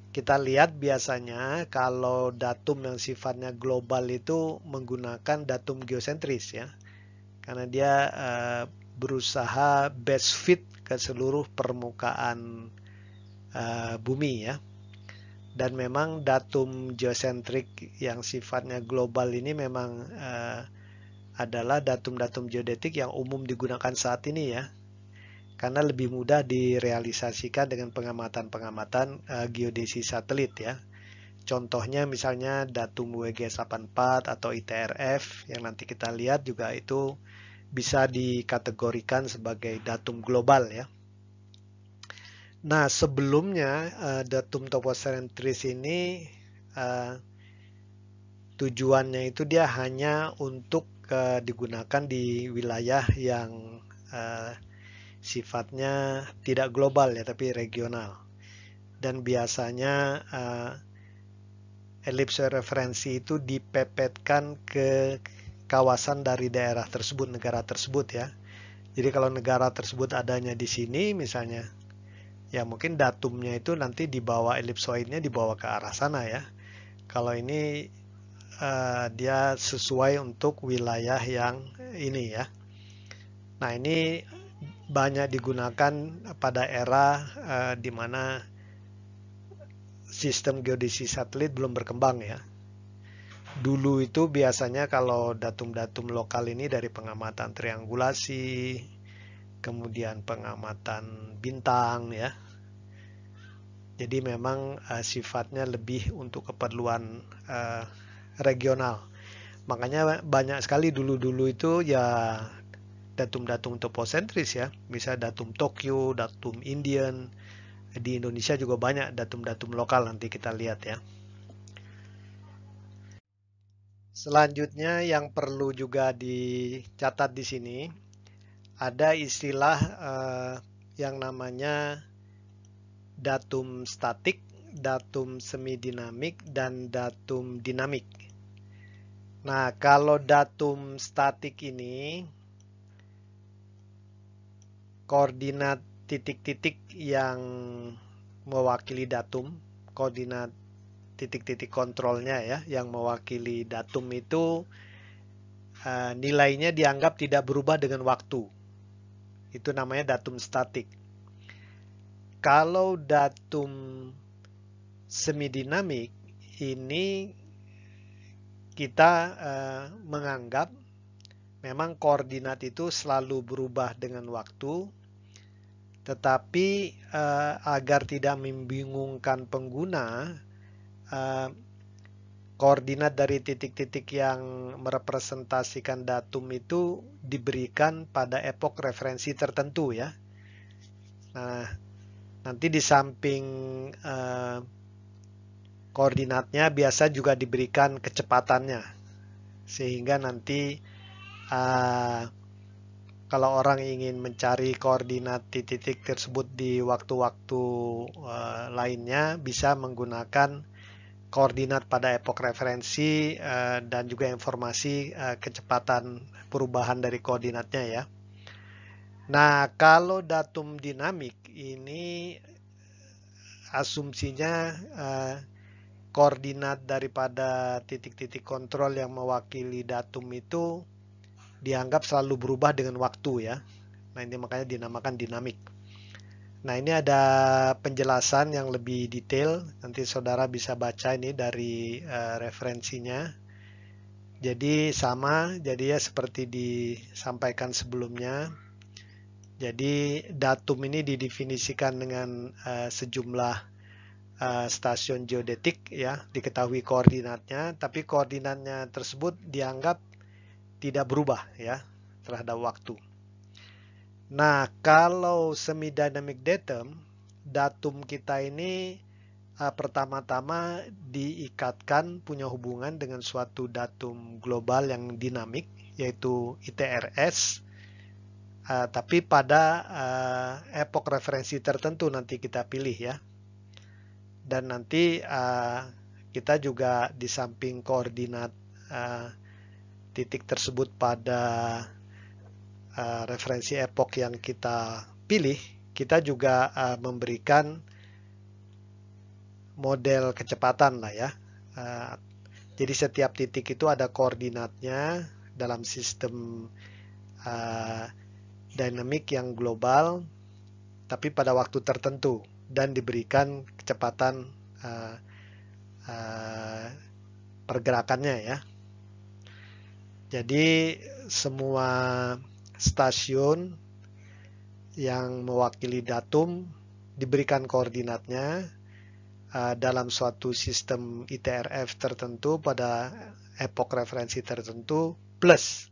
Kita lihat biasanya kalau datum yang sifatnya global itu menggunakan datum geosentris ya. Karena dia berusaha best fit ke seluruh permukaan bumi ya. Dan memang datum geosentrik yang sifatnya global ini memang adalah datum-datum geodetik yang umum digunakan saat ini ya. Karena lebih mudah direalisasikan dengan pengamatan-pengamatan geodesi satelit ya. Contohnya misalnya datum WGS84 atau ITRF yang nanti kita lihat juga itu bisa dikategorikan sebagai datum global ya. Nah, sebelumnya datum toposentris ini tujuannya itu dia hanya untuk digunakan di wilayah yang sifatnya tidak global ya, tapi regional. Dan biasanya elipsoid referensi itu dipepetkan ke kawasan dari daerah tersebut, negara tersebut ya. Jadi kalau negara tersebut adanya di sini misalnya, ya mungkin datumnya itu nanti dibawa elipsoidnya dibawa ke arah sana ya. Kalau ini dia sesuai untuk wilayah yang ini ya. Nah ini banyak digunakan pada era di mana sistem geodesi satelit belum berkembang ya. Dulu itu biasanya kalau datum-datum lokal ini dari pengamatan triangulasi, kemudian pengamatan bintang ya. Jadi memang sifatnya lebih untuk keperluan regional. Makanya banyak sekali dulu-dulu itu ya datum-datum toposentris ya. Misalnya datum Tokyo, datum Indian. Di Indonesia juga banyak datum-datum lokal, nanti kita lihat ya. Selanjutnya yang perlu juga dicatat di sini ada istilah yang namanya datum statik, datum semidinamik, dan datum dinamik. Nah, kalau datum statik ini koordinat titik-titik yang mewakili datum, koordinat titik-titik kontrolnya ya, yang mewakili datum itu nilainya dianggap tidak berubah dengan waktu. Itu namanya datum statik. Kalau datum semidinamik ini kita menganggap memang koordinat itu selalu berubah dengan waktu, tetapi agar tidak membingungkan pengguna, koordinat dari titik-titik yang merepresentasikan datum itu diberikan pada epok referensi tertentu ya. Nah, nanti di samping koordinatnya biasa juga diberikan kecepatannya, sehingga nanti kalau orang ingin mencari koordinat titik tersebut di waktu-waktu lainnya bisa menggunakan koordinat pada epok referensi dan juga informasi kecepatan perubahan dari koordinatnya ya. Nah, kalau datum dinamik ini asumsinya koordinat daripada titik-titik kontrol yang mewakili datum itu dianggap selalu berubah dengan waktu ya. Nah, ini makanya dinamakan dinamik. Nah, ini ada penjelasan yang lebih detail. Nanti saudara bisa baca ini dari referensinya. Jadi sama, jadi ya seperti disampaikan sebelumnya. Jadi datum ini didefinisikan dengan sejumlah stasiun geodetik ya, diketahui koordinatnya, tapi koordinatnya tersebut dianggap tidak berubah ya terhadap waktu. Nah, kalau semi-dynamic datum, datum kita ini pertama-tama diikatkan punya hubungan dengan suatu datum global yang dinamik, yaitu ITRS, tapi pada epok referensi tertentu nanti kita pilih ya. Dan nanti kita juga di samping koordinat titik tersebut pada referensi epok yang kita pilih, kita juga memberikan model kecepatan lah ya. Jadi setiap titik itu ada koordinatnya dalam sistem dinamik yang global, tapi pada waktu tertentu dan diberikan kecepatan pergerakannya ya. Jadi semua stasiun yang mewakili datum diberikan koordinatnya dalam suatu sistem ITRF tertentu pada epok referensi tertentu, plus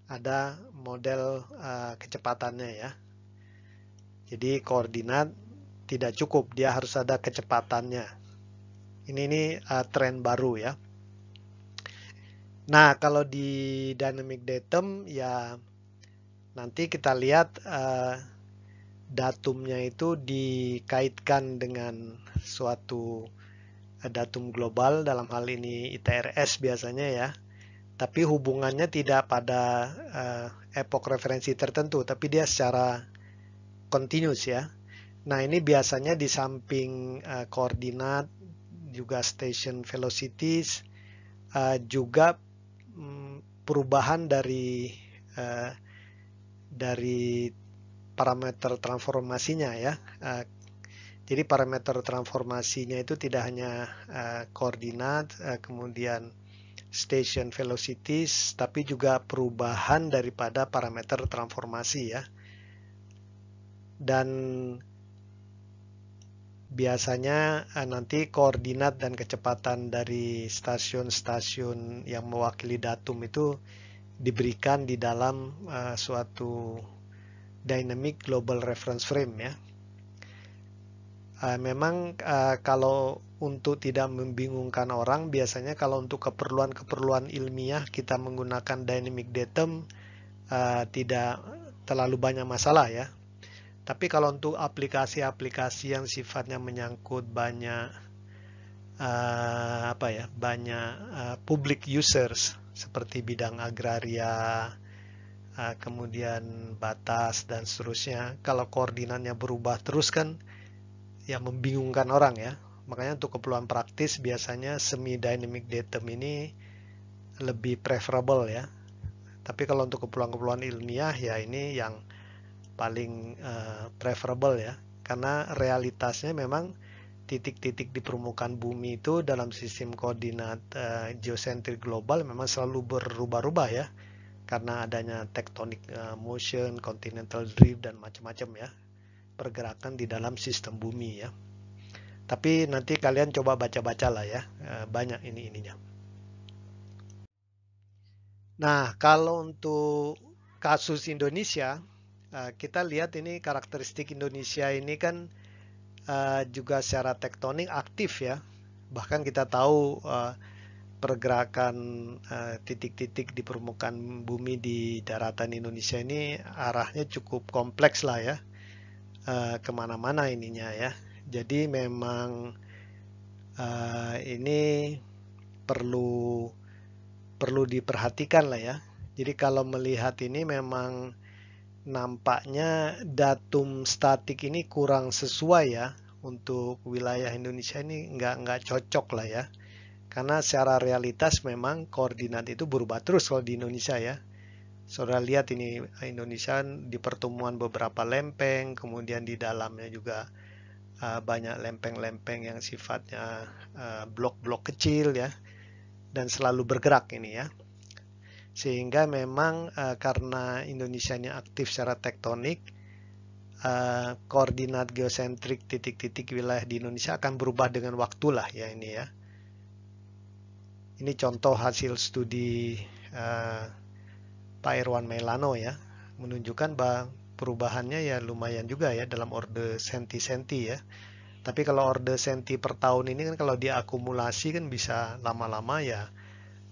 ada model kecepatannya ya. Jadi koordinat tidak cukup, dia harus ada kecepatannya. Ini tren baru ya. Nah, kalau di dynamic datum ya nanti kita lihat datumnya itu dikaitkan dengan suatu datum global, dalam hal ini ITRS biasanya ya. tapi hubungannya tidak pada epoch referensi tertentu, tapi dia secara continuous ya. Nah, ini biasanya di samping koordinat, juga station velocities, juga perubahan dari parameter transformasinya ya. Jadi parameter transformasinya itu tidak hanya koordinat, kemudian station velocities, tapi juga perubahan daripada parameter transformasi ya. Dan biasanya nanti koordinat dan kecepatan dari stasiun-stasiun yang mewakili datum itu diberikan di dalam suatu dynamic global reference frame ya. Memang kalau untuk tidak membingungkan orang, biasanya kalau untuk keperluan-keperluan ilmiah kita menggunakan dynamic datum tidak terlalu banyak masalah ya. Tapi kalau untuk aplikasi-aplikasi yang sifatnya menyangkut banyak banyak public users seperti bidang agraria, kemudian batas dan seterusnya, kalau koordinatnya berubah terus kan ya membingungkan orang ya. Makanya untuk keperluan praktis biasanya semi dynamic datum ini lebih preferable ya. Tapi kalau untuk keperluan-keperluan ilmiah ya ini yang paling preferable ya. Karena realitasnya memang titik-titik di permukaan bumi itu dalam sistem koordinat geosentrik global memang selalu berubah-ubah ya. Karena adanya tectonic motion, continental drift dan macam-macam ya. Pergerakan di dalam sistem bumi ya. Tapi nanti kalian coba baca-baca lah ya, banyak ininya. Nah, kalau untuk kasus Indonesia, kita lihat ini karakteristik Indonesia ini kan juga secara tektonik aktif ya. Bahkan kita tahu pergerakan titik-titik di permukaan bumi di daratan Indonesia ini arahnya cukup kompleks lah ya. Kemana-mana ininya ya. Jadi memang ini perlu diperhatikan lah ya. Jadi kalau melihat ini memang nampaknya datum statik ini kurang sesuai ya untuk wilayah Indonesia ini nggak cocok lah ya. Karena secara realitas memang koordinat itu berubah terus kalau di Indonesia ya. Saudara lihat ini Indonesia di pertemuan beberapa lempeng, kemudian di dalamnya juga banyak lempeng-lempeng yang sifatnya blok-blok kecil ya, dan selalu bergerak ini ya. Sehingga memang karena Indonesia ini aktif secara tektonik, koordinat geosentrik titik-titik wilayah di Indonesia akan berubah dengan waktu lah ya ini ya. Ini contoh hasil studi Pak Irwan Maulana ya, menunjukkan bahwa perubahannya ya lumayan juga ya dalam orde senti-senti ya. Tapi kalau orde senti per tahun ini kan kalau diakumulasi kan bisa lama-lama ya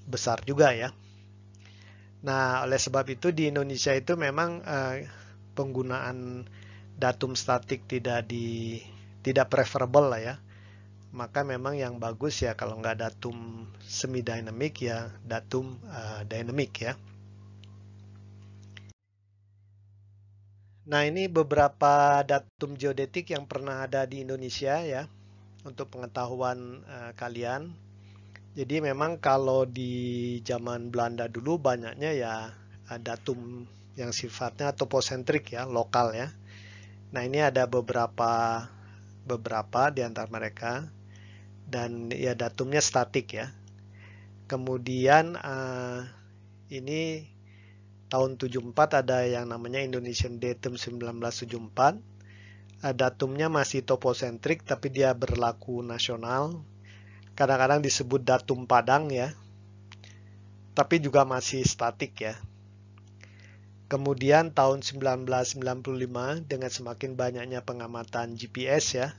besar juga ya. Nah, oleh sebab itu di Indonesia itu memang penggunaan datum statik tidak preferable lah ya. Maka memang yang bagus ya kalau nggak datum semi dynamic ya datum dynamic ya. Nah, ini beberapa datum geodetik yang pernah ada di Indonesia ya, untuk pengetahuan kalian. Jadi memang kalau di zaman Belanda dulu banyaknya ya datum yang sifatnya toposentrik ya, lokal ya. Nah, ini ada beberapa di antara mereka dan ya datumnya statik ya. Kemudian ini tahun 74 ada yang namanya Indonesian Datum 1974. Datumnya masih toposentrik tapi dia berlaku nasional. Kadang-kadang disebut datum Padang ya. Tapi juga masih statik ya. Kemudian tahun 1995 dengan semakin banyaknya pengamatan GPS ya.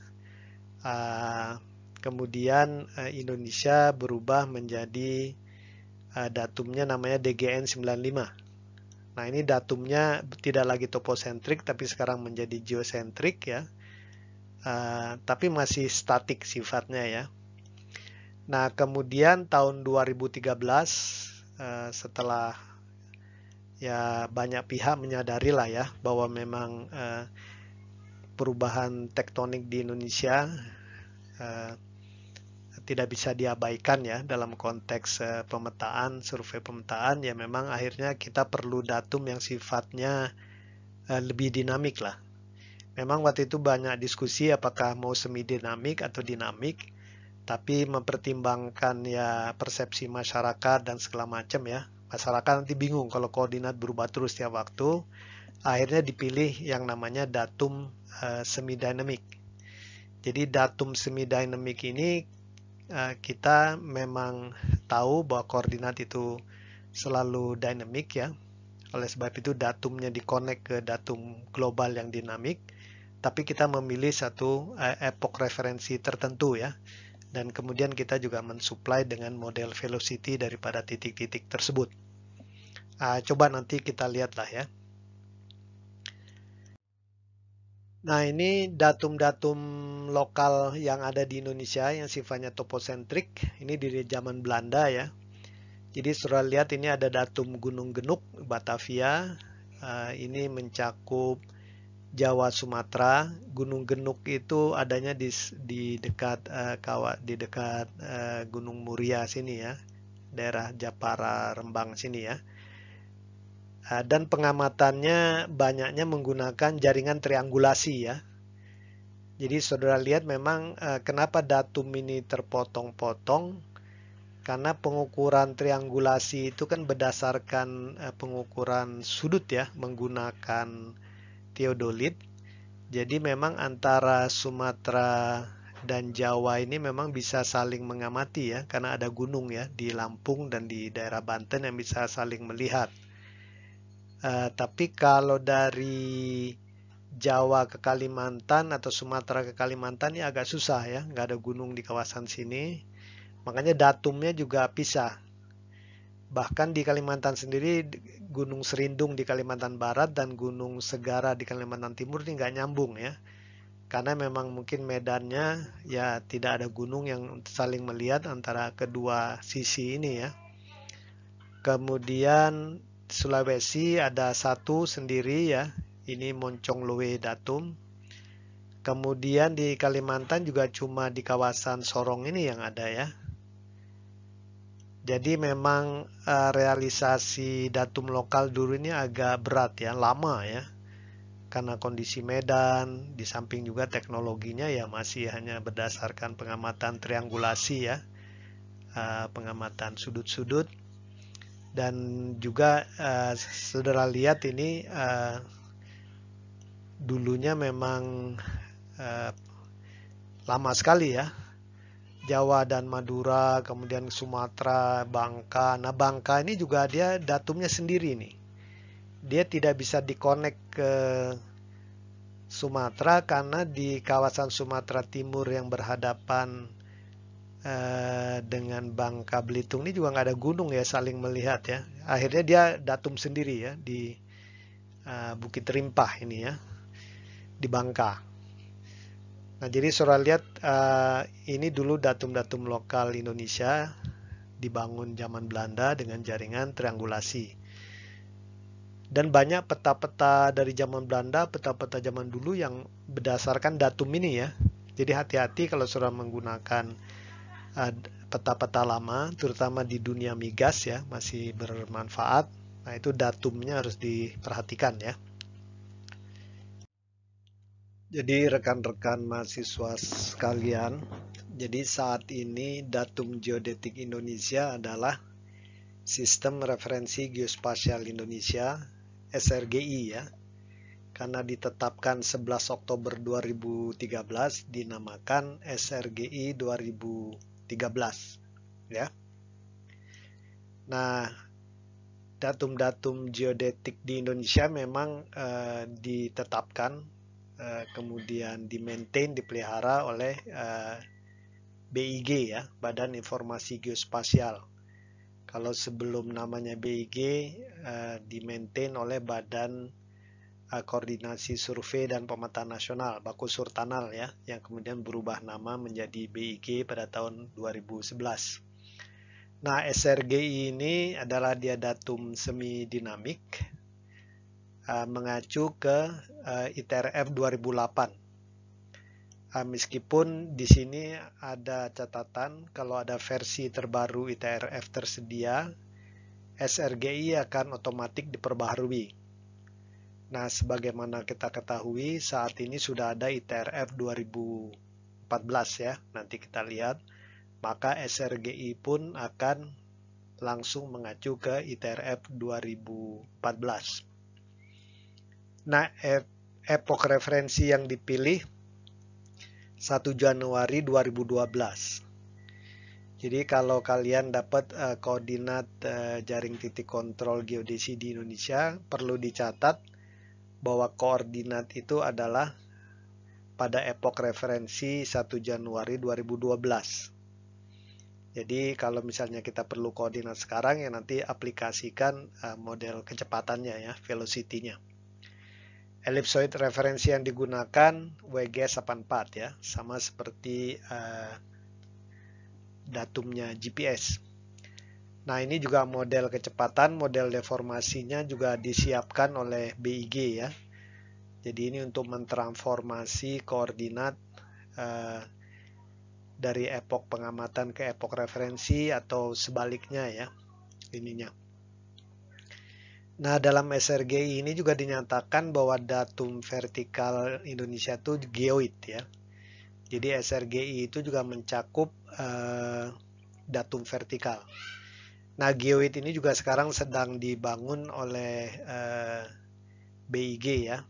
Kemudian Indonesia berubah menjadi datumnya namanya DGN 95. Nah, ini datumnya tidak lagi toposentrik tapi sekarang menjadi geosentrik ya. Tapi masih statik sifatnya ya. Nah, kemudian tahun 2013 setelah ya banyak pihak menyadari lah ya bahwa memang perubahan tektonik di Indonesia tidak bisa diabaikan ya dalam konteks pemetaan, survei pemetaan, ya memang akhirnya kita perlu datum yang sifatnya lebih dinamik lah. Memang waktu itu banyak diskusi apakah mau semi dinamik atau dinamik, tapi mempertimbangkan ya persepsi masyarakat dan segala macam ya. Masyarakat nanti bingung kalau koordinat berubah terus tiap waktu. Akhirnya dipilih yang namanya datum semi dynamic. Jadi datum semi dynamic ini kita memang tahu bahwa koordinat itu selalu dynamic ya. Oleh sebab itu datumnya dikonek ke datum global yang dinamik, tapi kita memilih satu epoch referensi tertentu ya. Dan kemudian kita juga mensupply dengan model velocity daripada titik-titik tersebut. Coba nanti kita lihatlah ya. Nah, ini datum-datum lokal yang ada di Indonesia yang sifatnya toposentrik. Ini dari zaman Belanda ya. Jadi saudara lihat ini ada datum Gunung Genuk, Batavia. Ini mencakup Jawa, Sumatera. Gunung Genuk itu adanya di dekat Gunung Muria sini ya, daerah Japara, Rembang sini ya. Dan pengamatannya banyaknya menggunakan jaringan triangulasi ya. Jadi saudara lihat memang kenapa datum ini terpotong-potong, karena pengukuran triangulasi itu kan berdasarkan pengukuran sudut ya, menggunakan teodolit. Jadi memang antara Sumatera dan Jawa ini memang bisa saling mengamati ya, karena ada gunung ya di Lampung dan di daerah Banten yang bisa saling melihat. Tapi kalau dari Jawa ke Kalimantan atau Sumatera ke Kalimantan ini agak susah ya, nggak ada gunung di kawasan sini. Makanya datumnya juga pisah. Bahkan di Kalimantan sendiri, Gunung Serindung di Kalimantan Barat dan Gunung Segara di Kalimantan Timur ini nggak nyambung ya. Karena memang mungkin medannya ya tidak ada gunung yang saling melihat antara kedua sisi ini ya. Kemudian Sulawesi ada satu sendiri ya, ini Moncong Loe Datum. Kemudian di Kalimantan juga cuma di kawasan Sorong ini yang ada ya. Jadi memang realisasi datum lokal dulu ini agak berat ya, lama ya. Karena kondisi medan, di samping juga teknologinya ya masih hanya berdasarkan pengamatan triangulasi ya, pengamatan sudut-sudut. Dan juga saudara lihat ini dulunya memang lama sekali ya. Jawa dan Madura, kemudian Sumatera, Bangka. Nah, Bangka ini juga dia datumnya sendiri nih. Dia tidak bisa dikonek ke Sumatera karena di kawasan Sumatera Timur yang berhadapan dengan Bangka Belitung ini juga nggak ada gunung ya saling melihat ya. Akhirnya dia datum sendiri ya di Bukit Rimpah ini ya, di Bangka. Nah, jadi saudara lihat ini dulu datum-datum lokal Indonesia dibangun zaman Belanda dengan jaringan triangulasi. Dan banyak peta-peta dari zaman Belanda, peta-peta zaman dulu yang berdasarkan datum ini ya. Jadi hati-hati kalau saudara menggunakan peta-peta lama, terutama di dunia migas ya, masih bermanfaat. Nah, itu datumnya harus diperhatikan ya. Jadi rekan-rekan mahasiswa sekalian, jadi saat ini datum geodetik Indonesia adalah Sistem Referensi Geospasial Indonesia (SRGI) ya. Karena ditetapkan 11 Oktober 2013 dinamakan SRGI 2013 ya. Nah, datum-datum geodetik di Indonesia memang ditetapkan kemudian di-maintain, dipelihara oleh BIG ya, Badan Informasi Geospasial. Kalau sebelum namanya BIG di-maintain oleh Badan Koordinasi Survei dan Pemetaan Nasional, Baku Surtanal ya, yang kemudian berubah nama menjadi BIG pada tahun 2011. Nah, SRGI ini adalah dia datum semi dinamik mengacu ke ITRF 2008. Meskipun di sini ada catatan kalau ada versi terbaru ITRF tersedia, SRGI akan otomatis diperbaharui. Nah, sebagaimana kita ketahui, saat ini sudah ada ITRF 2014 ya, nanti kita lihat. Maka SRGI pun akan langsung mengacu ke ITRF 2014. Nah, epoch referensi yang dipilih 1 Januari 2012. Jadi kalau kalian dapat koordinat jaring titik kontrol geodesi di Indonesia, perlu dicatat bahwa koordinat itu adalah pada epoch referensi 1 Januari 2012. Jadi kalau misalnya kita perlu koordinat sekarang, ya nanti aplikasikan model kecepatannya ya, velocity-nya. Ellipsoid referensi yang digunakan WG84 ya, sama seperti datumnya GPS. Nah, ini juga model kecepatan, model deformasinya juga disiapkan oleh BIG ya. Jadi ini untuk mentransformasi koordinat dari epoch pengamatan ke epoch referensi atau sebaliknya ya, ininya. Nah, dalam SRGI ini juga dinyatakan bahwa datum vertikal Indonesia itu geoid ya. Jadi SRGI itu juga mencakup datum vertikal. Nah, geoid ini juga sekarang sedang dibangun oleh BIG ya.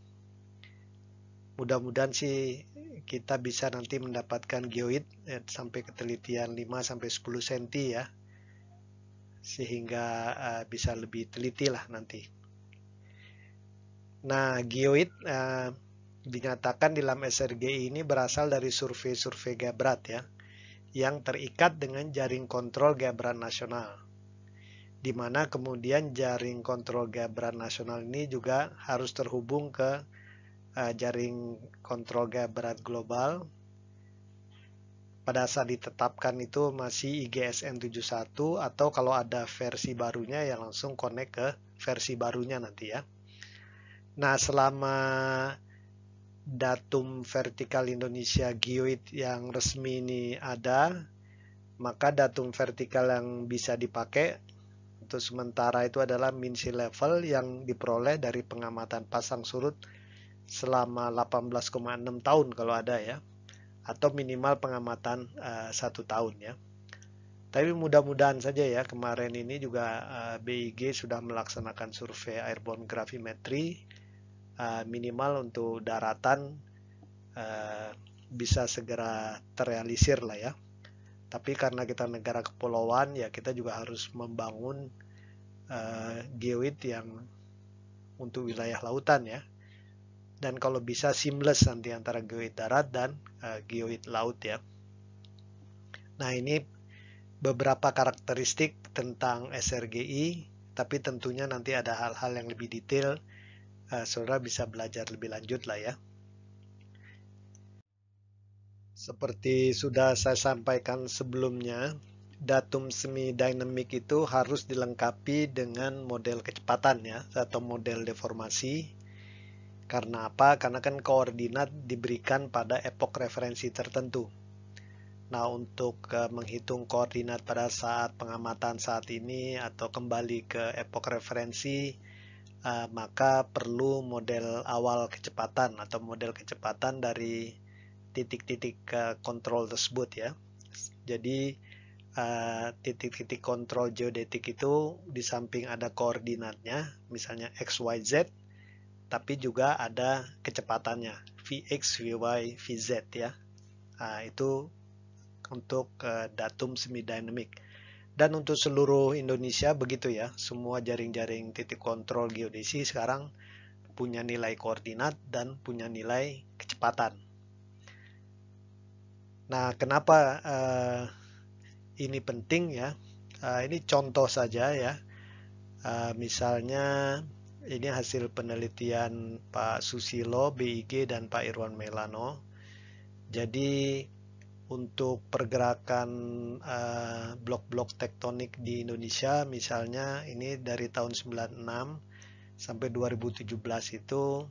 Mudah-mudahan sih kita bisa nanti mendapatkan geoid sampai ketelitian 5-10 cm ya, sehingga bisa lebih teliti lah nanti. Nah, geoid dinyatakan dalam SRGI ini berasal dari survei-survei Gabrat ya, yang terikat dengan jaring kontrol Gabrat nasional, di mana kemudian jaring kontrol Gabrat nasional ini juga harus terhubung ke jaring kontrol Gabrat global. Pada saat ditetapkan itu masih IGSN 71, atau kalau ada versi barunya ya langsung connect ke versi barunya nanti ya. Nah, selama datum vertikal Indonesia geoid yang resmi ini ada, maka datum vertikal yang bisa dipakai untuk sementara itu adalah mean sea level yang diperoleh dari pengamatan pasang surut selama 18,6 tahun kalau ada ya, atau minimal pengamatan 1 tahun ya. Tapi mudah-mudahan saja ya, kemarin ini juga BIG sudah melaksanakan survei airborne gravimetry minimal untuk daratan bisa segera terrealisir lah ya. Tapi karena kita negara kepulauan ya, kita juga harus membangun geoid yang untuk wilayah lautan ya. Dan kalau bisa seamless nanti antara geoid darat dan geoid laut ya. Nah, ini beberapa karakteristik tentang SRGI, tapi tentunya nanti ada hal-hal yang lebih detail, saudara bisa belajar lebih lanjut lah ya. Seperti sudah saya sampaikan sebelumnya, datum semi dynamic itu harus dilengkapi dengan model kecepatan ya, atau model deformasi. Karena apa? Karena kan koordinat diberikan pada epoch referensi tertentu. Nah, untuk menghitung koordinat pada saat pengamatan saat ini atau kembali ke epoch referensi, maka perlu model awal kecepatan atau model kecepatan dari titik-titik kontrol tersebut ya. Jadi titik-titik kontrol geodetik itu di samping ada koordinatnya, misalnya X, Y, Z, tapi juga ada kecepatannya Vx, Vy, Vz ya. Itu untuk datum semi dynamic. Dan untuk seluruh Indonesia begitu ya. Semua jaring-jaring titik kontrol geodesi sekarang punya nilai koordinat dan punya nilai kecepatan. Nah, kenapa ini penting ya? Ini contoh saja ya. Misalnya ini hasil penelitian Pak Susilo, BIG, dan Pak Irwan Melano. Jadi untuk pergerakan blok-blok tektonik di Indonesia, misalnya ini dari tahun 96 sampai 2017 itu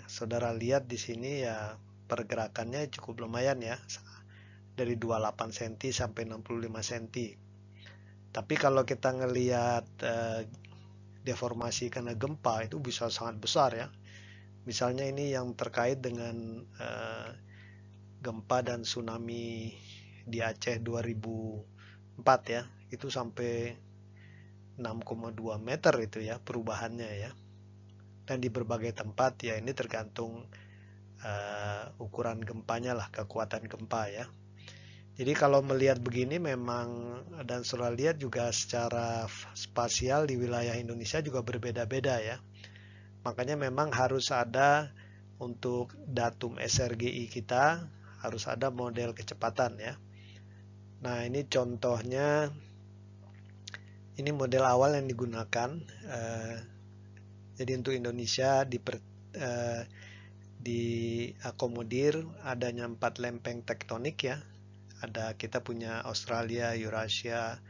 saudara lihat di sini ya pergerakannya cukup lumayan ya, dari 28 cm sampai 65 cm. Tapi kalau kita ngelihat deformasi karena gempa itu bisa sangat besar ya. Misalnya ini yang terkait dengan gempa dan tsunami di Aceh 2004 ya, itu sampai 6,2 meter itu ya perubahannya ya. Dan di berbagai tempat ya, ini tergantung ukuran gempanya lah, kekuatan gempa ya. Jadi kalau melihat begini memang, dan saudara lihat juga secara spasial di wilayah Indonesia juga berbeda-beda ya. Makanya memang harus ada untuk datum SRGI kita, harus ada model kecepatan ya. Nah ini contohnya, ini model awal yang digunakan. Jadi untuk Indonesia diakomodir adanya 4 lempeng tektonik ya. Kita punya Australia, Eurasia,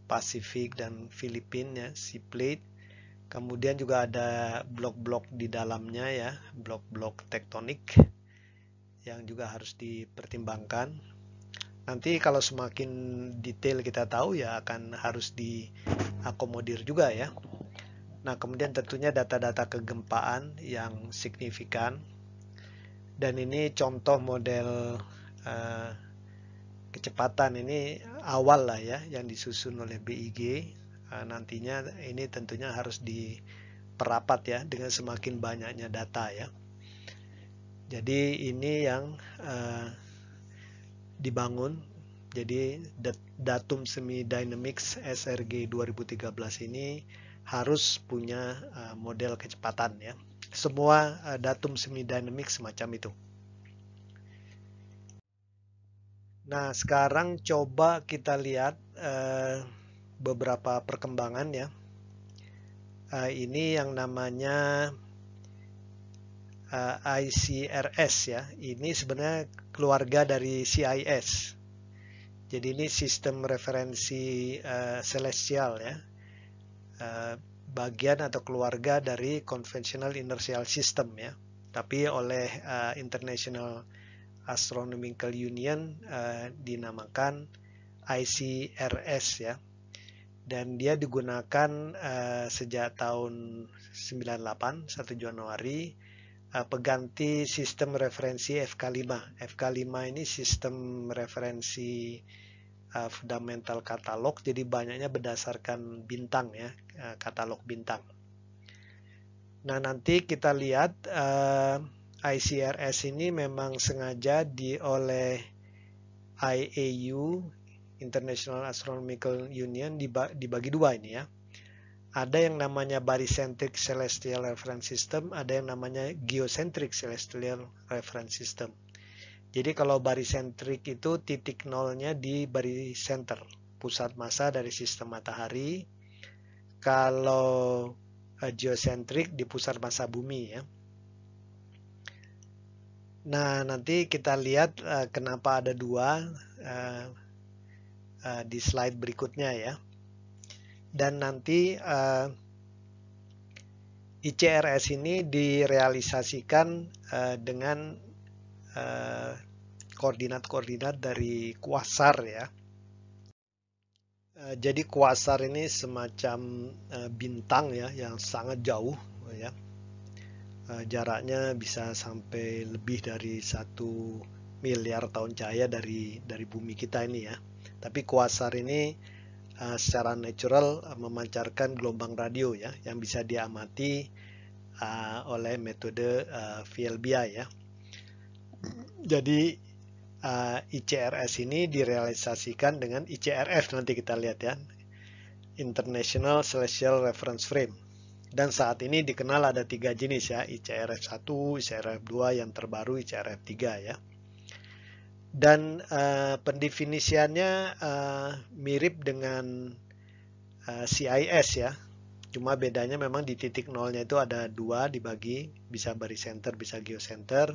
Pasifik, dan Filipina ya, Sea Plate. Kemudian juga ada blok-blok di dalamnya ya, blok-blok tektonik yang juga harus dipertimbangkan. Nanti kalau semakin detail kita tahu ya akan harus diakomodir juga ya. Nah kemudian tentunya data-data kegempaan yang signifikan. Dan ini contoh model kecepatan, ini awal lah ya yang disusun oleh BIG. Nantinya ini tentunya harus diperapat ya dengan semakin banyaknya data ya. Jadi ini yang dibangun. Jadi datum semi dynamics SRG 2013 ini harus punya model kecepatan ya. Semua datum semi dynamics semacam itu. Nah, sekarang coba kita lihat beberapa perkembangan ya. Ini yang namanya ICRS ya. Ini sebenarnya keluarga dari CIS. Jadi ini sistem referensi celestial ya. Bagian atau keluarga dari conventional inertial system ya. Tapi oleh International Astronomical Union dinamakan ICRS ya. Dan dia digunakan sejak tahun 98, 1 Januari, pengganti sistem referensi FK5. FK5 ini sistem referensi fundamental katalog, jadi banyaknya berdasarkan bintang ya, katalog bintang. Nah nanti kita lihat ICRS ini memang sengaja oleh IAU, International Astronomical Union, dibagi dua ini ya. Ada yang namanya barycentric celestial reference system, ada yang namanya geocentric celestial reference system. Jadi kalau barycentric itu titik nolnya di barycenter, pusat massa dari sistem matahari. Kalau geocentric di pusat massa bumi ya. Nah nanti kita lihat kenapa ada dua di slide berikutnya ya. Dan nanti ICRS ini direalisasikan dengan koordinat-koordinat dari quasar ya. Jadi quasar ini semacam bintang ya yang sangat jauh ya. Jaraknya bisa sampai lebih dari 1 miliar tahun cahaya dari bumi kita ini ya. Tapi quasar ini secara natural memancarkan gelombang radio ya yang bisa diamati oleh metode VLBI ya. Jadi ICRS ini direalisasikan dengan ICRF, nanti kita lihat ya, International Celestial Reference Frame. Dan saat ini dikenal ada 3 jenis ya, ICRF 1, ICRF 2, yang terbaru ICRF 3 ya. Dan pendefinisiannya mirip dengan CIS ya. Cuma bedanya memang di titik nolnya itu ada 2 dibagi, bisa barycenter, bisa geocenter.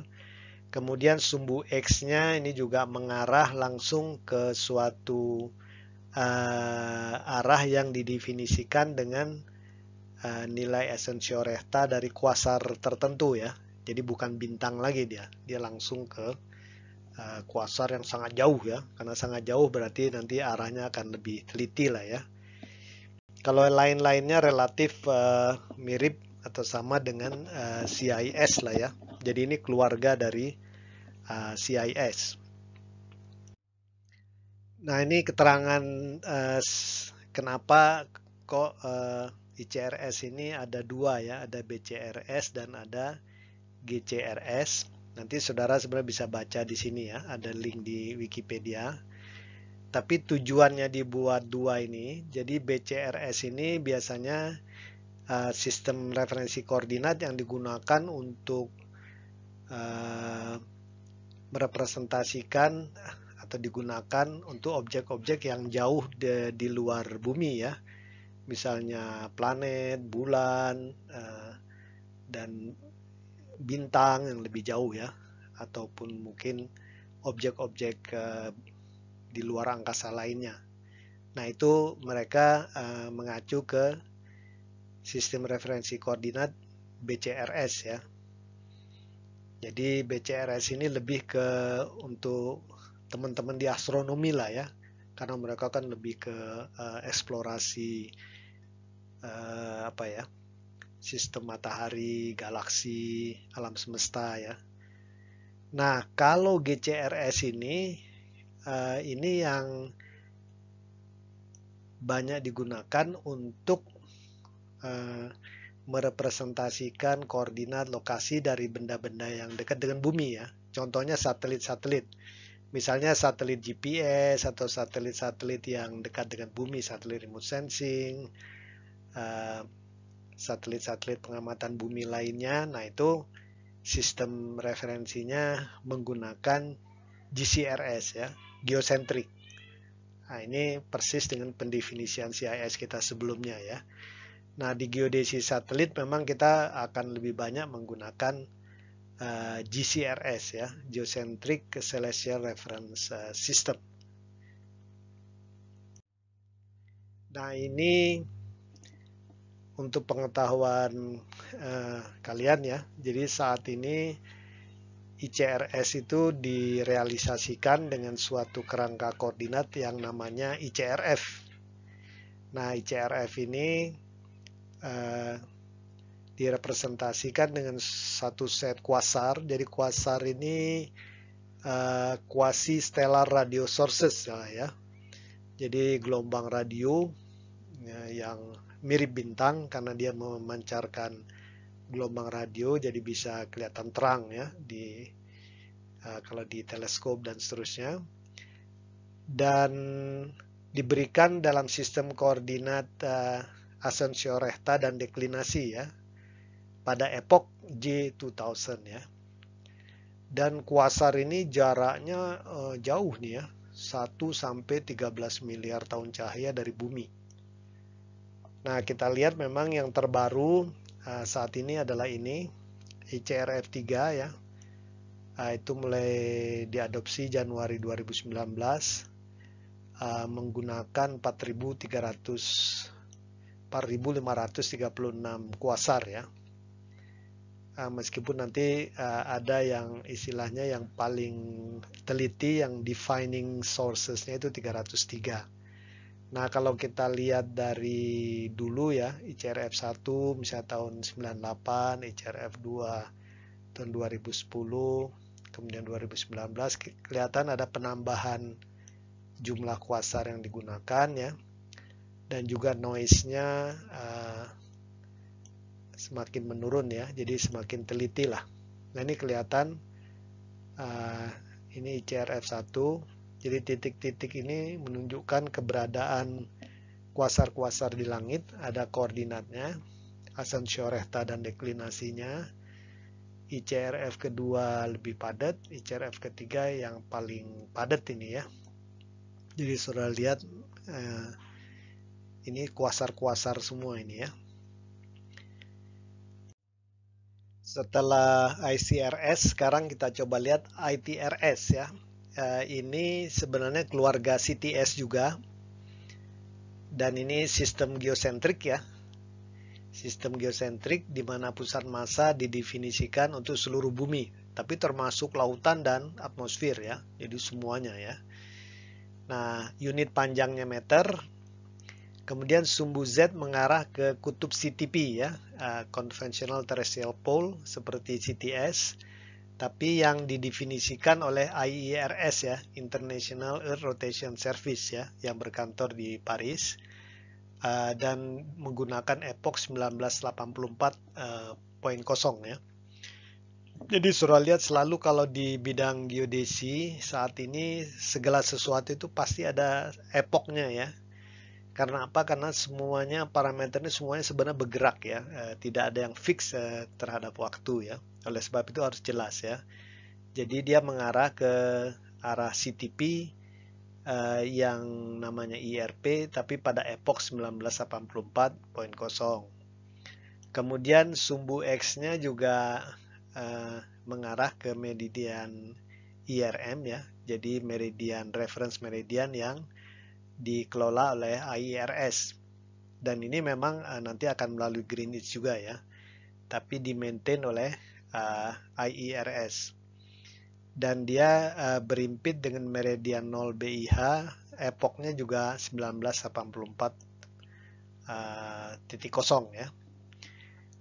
Kemudian sumbu X-nya ini juga mengarah langsung ke suatu arah yang didefinisikan dengan nilai esensiorehta dari kuasar tertentu ya. Jadi bukan bintang lagi dia langsung ke kuasar yang sangat jauh ya. Karena sangat jauh berarti nanti arahnya akan lebih teliti lah ya. Kalau lain-lainnya relatif mirip atau sama dengan CIS lah ya. Jadi ini keluarga dari CIS. Nah ini keterangan kenapa kok ICRS ini ada dua ya, ada BCRS dan ada GCRS. Nanti saudara sebenarnya bisa baca di sini ya, ada link di Wikipedia. Tapi tujuannya dibuat dua ini, jadi BCRS ini biasanya sistem referensi koordinat yang digunakan untuk merepresentasikan atau digunakan untuk objek-objek yang jauh di luar bumi ya. Misalnya planet, bulan, dan bintang yang lebih jauh ya. Ataupun mungkin objek-objek di luar angkasa lainnya. Nah itu mereka mengacu ke sistem referensi koordinat BCRS ya. Jadi BCRS ini lebih ke untuk teman-teman di astronomi lah ya, karena mereka kan lebih ke eksplorasi apa ya, sistem matahari, galaksi, alam semesta ya. Nah kalau GCRS ini yang banyak digunakan untuk merepresentasikan koordinat lokasi dari benda-benda yang dekat dengan bumi ya. Contohnya satelit-satelit. Misalnya satelit GPS atau satelit-satelit yang dekat dengan bumi, satelit remote sensing, satelit-satelit pengamatan bumi lainnya. Nah itu sistem referensinya menggunakan GCRS ya, geosentrik. Nah ini persis dengan pendefinisian CIS kita sebelumnya ya. Nah, di geodesi satelit memang kita akan lebih banyak menggunakan GCRS ya, Geocentric Celestial Reference System. Nah, ini untuk pengetahuan kalian ya. Jadi saat ini ICRS itu direalisasikan dengan suatu kerangka koordinat yang namanya ICRF. Nah, ICRF ini direpresentasikan dengan satu set kuasar. Jadi kuasar ini quasi stellar radio sources ya. Jadi gelombang radio yang mirip bintang karena dia memancarkan gelombang radio, jadi bisa kelihatan terang ya kalau di teleskop dan seterusnya. Dan diberikan dalam sistem koordinat asensiorehta dan deklinasi ya, pada epok J2000 ya. Dan kuasar ini jaraknya jauh nih ya, 1 sampai 13 miliar tahun cahaya dari bumi. Nah, kita lihat memang yang terbaru saat ini adalah ini ICRF 3 ya. Itu mulai diadopsi Januari 2019 menggunakan 4.536 kuasar ya. Meskipun nanti ada yang istilahnya yang paling teliti yang defining sourcesnya itu 303. Nah kalau kita lihat dari dulu ya, ICRF 1 misalnya tahun 98, ICRF 2 tahun 2010, kemudian 2019 kelihatan ada penambahan jumlah kuasar yang digunakan ya, dan juga noise-nya semakin menurun ya, jadi semakin teliti lah. Nah ini kelihatan ini ICRF 1, jadi titik-titik ini menunjukkan keberadaan kuasar-kuasar di langit, ada koordinatnya, asensiorehta dan deklinasinya. ICRF kedua lebih padat, ICRF ketiga yang paling padat ini ya. Jadi saudara lihat ini kuasar-kuasar semua ini ya. Setelah ICRS, sekarang kita coba lihat ITRS ya. Ini sebenarnya keluarga CTS juga. Dan ini sistem geosentrik ya. Sistem geosentrik di mana pusat massa didefinisikan untuk seluruh bumi, tapi termasuk lautan dan atmosfer ya. Jadi semuanya ya. Nah, unit panjangnya meter. Kemudian sumbu Z mengarah ke kutub CTP ya, Conventional Terrestrial Pole seperti CTS, tapi yang didefinisikan oleh IERS ya, International Earth Rotation Service ya, yang berkantor di Paris dan menggunakan epoch 1984.0 ya. Jadi surah lihat selalu kalau di bidang geodesi saat ini segala sesuatu itu pasti ada epochnya ya. Karena apa? Karena semuanya parameternya semuanya sebenarnya bergerak ya, tidak ada yang fix terhadap waktu ya. Oleh sebab itu harus jelas ya. Jadi dia mengarah ke arah CTP yang namanya IRP, tapi pada epoch 1984.0. Kemudian sumbu X-nya juga mengarah ke meridian IRM ya. Jadi meridian reference meridian yang dikelola oleh IERS, dan ini memang nanti akan melalui Greenwich juga ya, tapi di-maintain oleh IERS, dan dia berimpit dengan meridian 0 BIH, epochnya juga 1984.0 ya.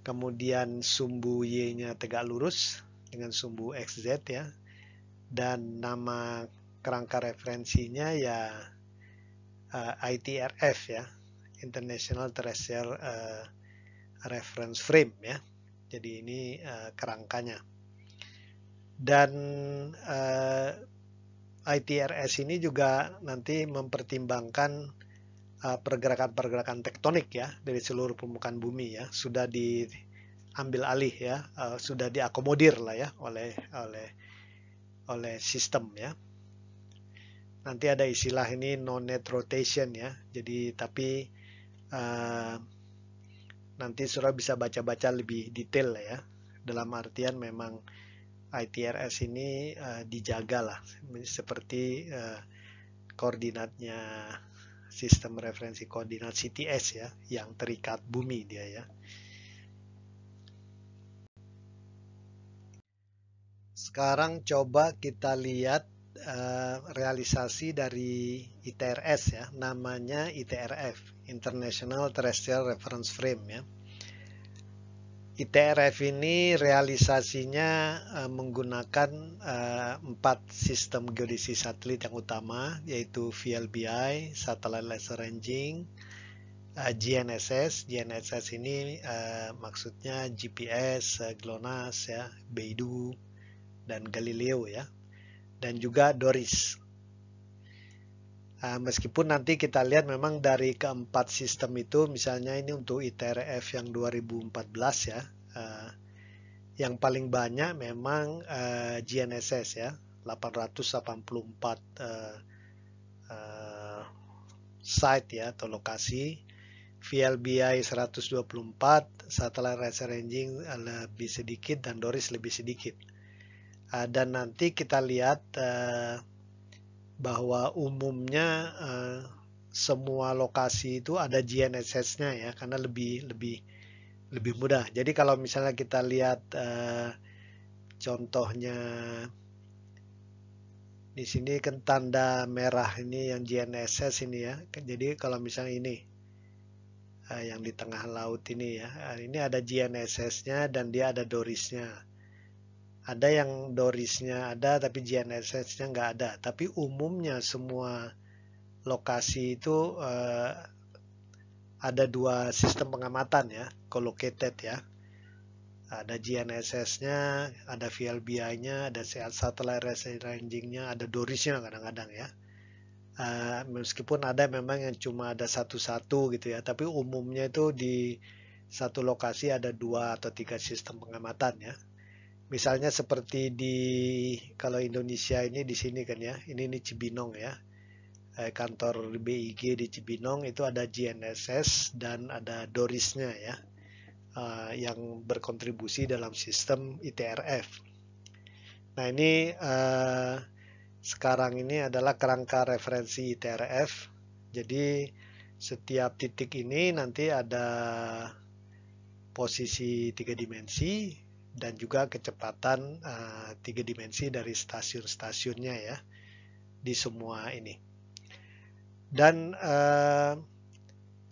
Kemudian sumbu Y-nya tegak lurus dengan sumbu XZ ya, dan nama kerangka referensinya ya ITRF ya, International Terrestrial Reference Frame ya. Jadi ini kerangkanya. Dan ITRS ini juga nanti mempertimbangkan pergerakan-pergerakan tektonik ya dari seluruh permukaan bumi ya. Sudah diambil alih ya, sudah diakomodir lah ya oleh sistem ya. Nanti ada istilah ini non-net rotation ya. Jadi tapi nanti Surah bisa baca-baca lebih detail ya. Dalam artian memang ITRS ini dijaga lah seperti koordinatnya sistem referensi koordinat CTS ya, yang terikat bumi dia ya. Sekarang coba kita lihat realisasi dari ITRS ya, namanya ITRF, International Terrestrial Reference Frame ya. ITRF ini realisasinya menggunakan 4 sistem geodesi satelit yang utama, yaitu VLBI, Satellite Laser Ranging, GNSS. GNSS ini maksudnya GPS, GLONASS ya, Beidou dan Galileo ya, dan juga DORIS. Meskipun nanti kita lihat memang dari keempat sistem itu, misalnya ini untuk ITRF yang 2014 ya, yang paling banyak memang GNSS ya, 884 site ya atau lokasi, VLBI 124, Satellite Laser Ranging lebih sedikit, dan DORIS lebih sedikit. Dan nanti kita lihat bahwa umumnya semua lokasi itu ada GNSS-nya ya, karena lebih mudah. Jadi kalau misalnya kita lihat contohnya di sini kan tanda merah ini yang GNSS ini ya. Jadi kalau misalnya ini yang di tengah laut ini ya, ini ada GNSS-nya dan dia ada DORIS-nya. Ada yang DORIS-nya ada tapi GNSS-nya nggak ada. Tapi umumnya semua lokasi itu ada 2 sistem pengamatan ya, co-located ya. Ada GNSS-nya, ada VLBI-nya, ada Satellite Laser Ranging-nya, ada DORIS-nya kadang-kadang ya. Meskipun ada memang yang cuma ada satu-satu gitu ya, tapi umumnya itu di satu lokasi ada 2 atau 3 sistem pengamatan ya. Misalnya seperti di kalau Indonesia ini di sini kan ya, ini Cibinong ya, kantor BIG di Cibinong itu ada GNSS dan ada DORIS-nya ya. yang berkontribusi dalam sistem ITRF. Nah, ini sekarang ini adalah kerangka referensi ITRF. Jadi setiap titik ini nanti ada posisi 3 dimensi dan juga kecepatan 3 dimensi dari stasiun-stasiunnya ya di semua ini. Dan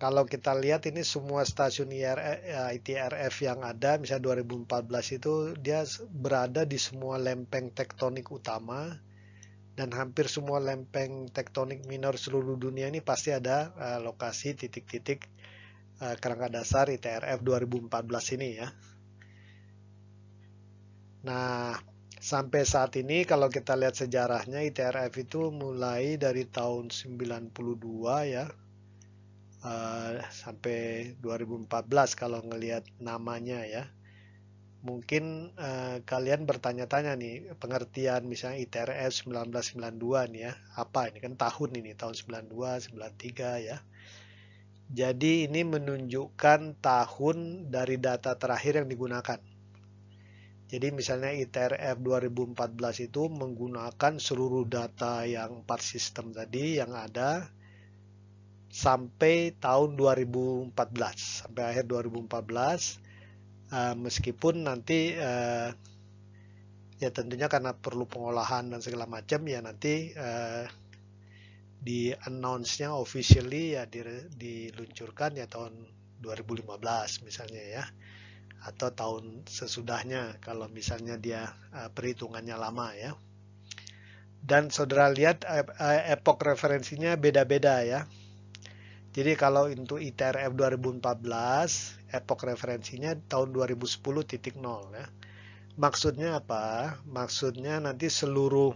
kalau kita lihat ini semua stasiun ITRF yang ada, misalnya 2014 itu dia berada di semua lempeng tektonik utama, dan hampir semua lempeng tektonik minor seluruh dunia ini pasti ada lokasi titik-titik kerangka dasar ITRF 2014 ini ya. Nah, sampai saat ini kalau kita lihat sejarahnya, ITRF itu mulai dari tahun 92 ya, sampai 2014 kalau ngelihat namanya ya. Mungkin kalian bertanya-tanya nih, pengertian misalnya ITRF 1992 nih ya, apa ini kan tahun ini, tahun 92, 93 ya. Jadi ini menunjukkan tahun dari data terakhir yang digunakan. Jadi misalnya ITRF 2014 itu menggunakan seluruh data yang 4 sistem tadi yang ada sampai tahun 2014, sampai akhir 2014. Meskipun nanti ya tentunya karena perlu pengolahan dan segala macam ya nanti di announce-nya officially ya diluncurkan ya tahun 2015 misalnya ya, atau tahun sesudahnya kalau misalnya dia perhitungannya lama ya. Dan saudara lihat epoch referensinya beda-beda ya. Jadi kalau untuk ITRF 2014 epoch referensinya tahun 2010.0 ya. Maksudnya apa? Maksudnya nanti seluruh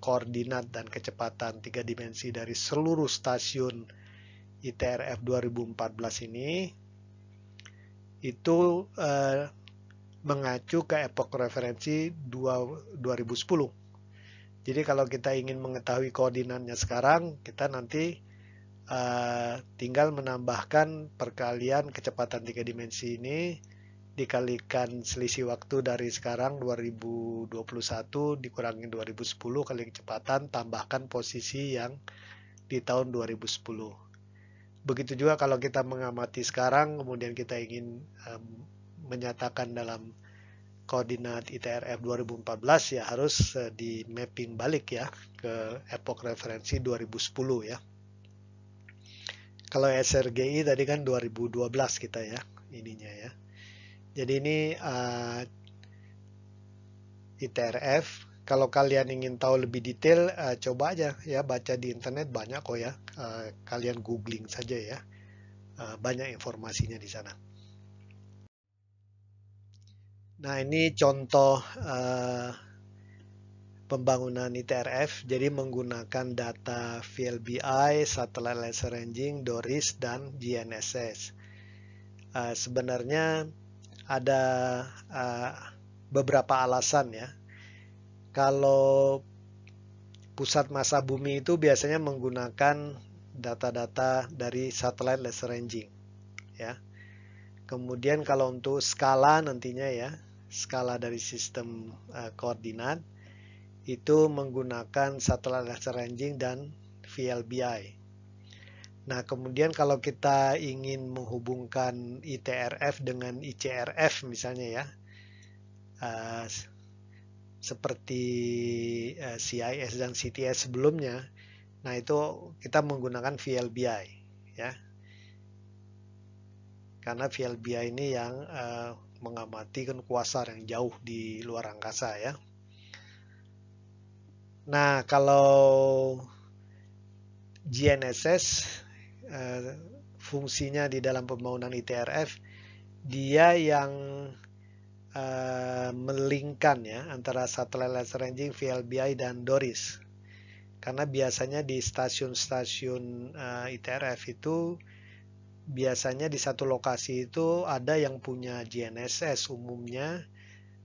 koordinat dan kecepatan 3 dimensi dari seluruh stasiun ITRF 2014 ini itu mengacu ke epoch referensi 2010. Jadi kalau kita ingin mengetahui koordinatnya sekarang, kita nanti tinggal menambahkan perkalian kecepatan 3 dimensi ini dikalikan selisih waktu dari sekarang 2021 dikurangi 2010 kali kecepatan, tambahkan posisi yang di tahun 2010. Begitu juga kalau kita mengamati sekarang, kemudian kita ingin menyatakan dalam koordinat ITRF 2014 ya harus di mapping balik ya ke epoch referensi 2010 ya. Kalau SRGI tadi kan 2012 kita ya ininya ya. Jadi ini ITRF. Kalau kalian ingin tahu lebih detail, coba aja ya baca di internet banyak kok ya. Kalian googling saja ya. Banyak informasinya di sana. Nah ini contoh pembangunan ITRF. Jadi menggunakan data VLBI, Satellite Laser Ranging, DORIS, dan GNSS. Sebenarnya ada beberapa alasan ya. Kalau pusat massa bumi itu biasanya menggunakan data-data dari satellite laser ranging ya. Kemudian kalau untuk skala nantinya ya, skala dari sistem koordinat itu menggunakan satellite laser ranging dan VLBI. Nah, kemudian kalau kita ingin menghubungkan ITRF dengan ICRF misalnya ya, seperti CIS dan CTS sebelumnya, nah itu kita menggunakan VLBI ya, karena VLBI ini yang mengamati kan kuasar yang jauh di luar angkasa ya. Nah kalau GNSS fungsinya di dalam pembangunan ITRF, dia yang melingkan ya antara satellite laser ranging, VLBI dan DORIS. Karena biasanya di stasiun-stasiun ITRF itu biasanya di satu lokasi itu ada yang punya GNSS umumnya,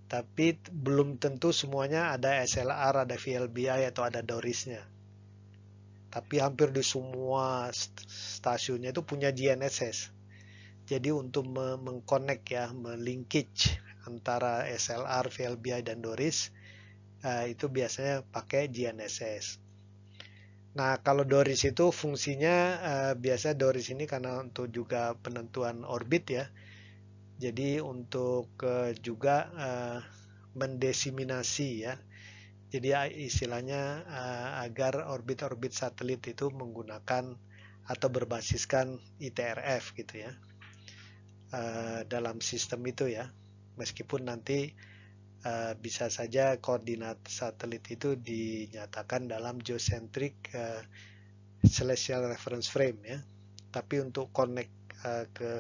tapi belum tentu semuanya ada SLR, ada VLBI atau ada DORIS-nya. Tapi hampir di semua stasiunnya itu punya GNSS. Jadi untuk mengconnect ya, melinkage antara SLR, VLBI dan DORIS itu biasanya pakai GNSS. Nah, kalau DORIS itu fungsinya biasa DORIS ini karena untuk juga penentuan orbit ya. Jadi untuk juga mendesiminasi ya. Jadi istilahnya agar orbit-orbit satelit itu menggunakan atau berbasiskan ITRF gitu ya dalam sistem itu ya. Meskipun nanti bisa saja koordinat satelit itu dinyatakan dalam geocentric celestial reference frame ya. Tapi untuk connect ke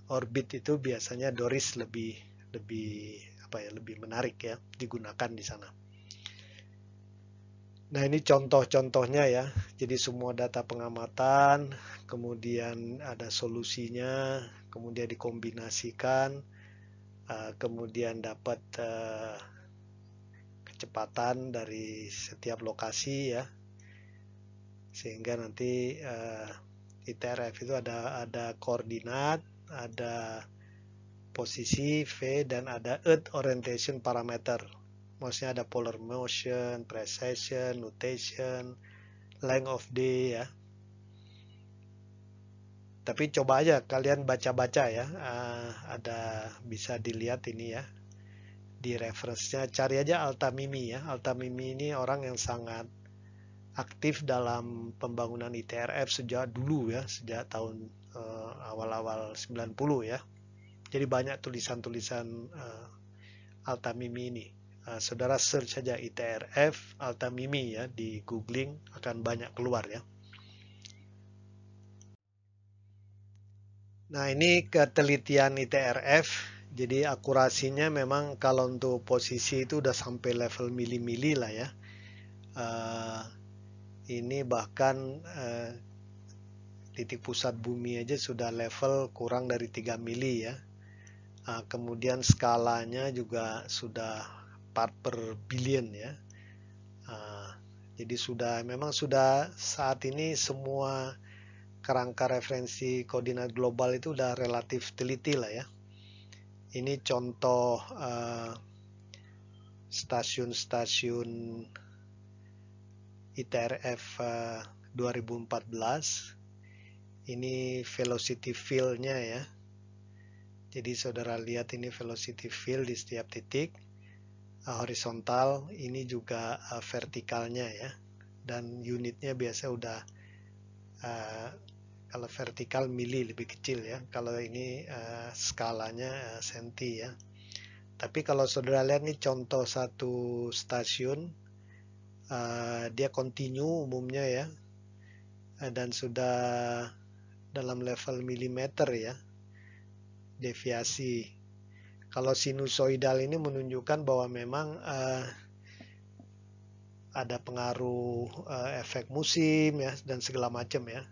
orbit itu biasanya DORIS lebih lebih menarik ya digunakan di sana. Nah, ini contoh-contohnya ya. Jadi semua data pengamatan, kemudian ada solusinya, kemudian dikombinasikan, kemudian dapat kecepatan dari setiap lokasi ya. Sehingga nanti ITRF itu ada koordinat, ada posisi V, dan ada Earth Orientation Parameter. Maksudnya ada polar motion, precession, nutation, length of day ya. Tapi coba aja kalian baca-baca ya. Ada bisa dilihat ini ya. Di reference-nya cari aja Altamimi ya. Altamimi ini orang yang sangat aktif dalam pembangunan ITRF sejak dulu ya, sejak tahun awal-awal 90 ya. Jadi banyak tulisan-tulisan Altamimi ini. Saudara search saja ITRF Altamimi ya di googling, akan banyak keluar ya. Nah, ini ketelitian ITRF. Jadi akurasinya memang kalau untuk posisi itu udah sampai level mili-mili lah ya. Ini bahkan titik pusat bumi aja sudah level kurang dari 3 mili ya. Kemudian skalanya juga sudah part per billion ya. Jadi memang sudah saat ini semua kerangka referensi koordinat global itu udah relatif teliti lah ya. Ini contoh stasiun-stasiun ITRF 2014. Ini velocity field-nya ya. Jadi saudara lihat ini velocity field di setiap titik. Horizontal, ini juga vertikalnya ya. Dan unitnya biasa udah kalau vertikal mili lebih kecil ya. Kalau ini skalanya senti ya. Tapi kalau saudara lihat nih contoh satu stasiun, dia continue umumnya ya. Dan sudah dalam level milimeter ya. Deviasi. Kalau sinusoidal ini menunjukkan bahwa memang ada pengaruh efek musim ya dan segala macam ya.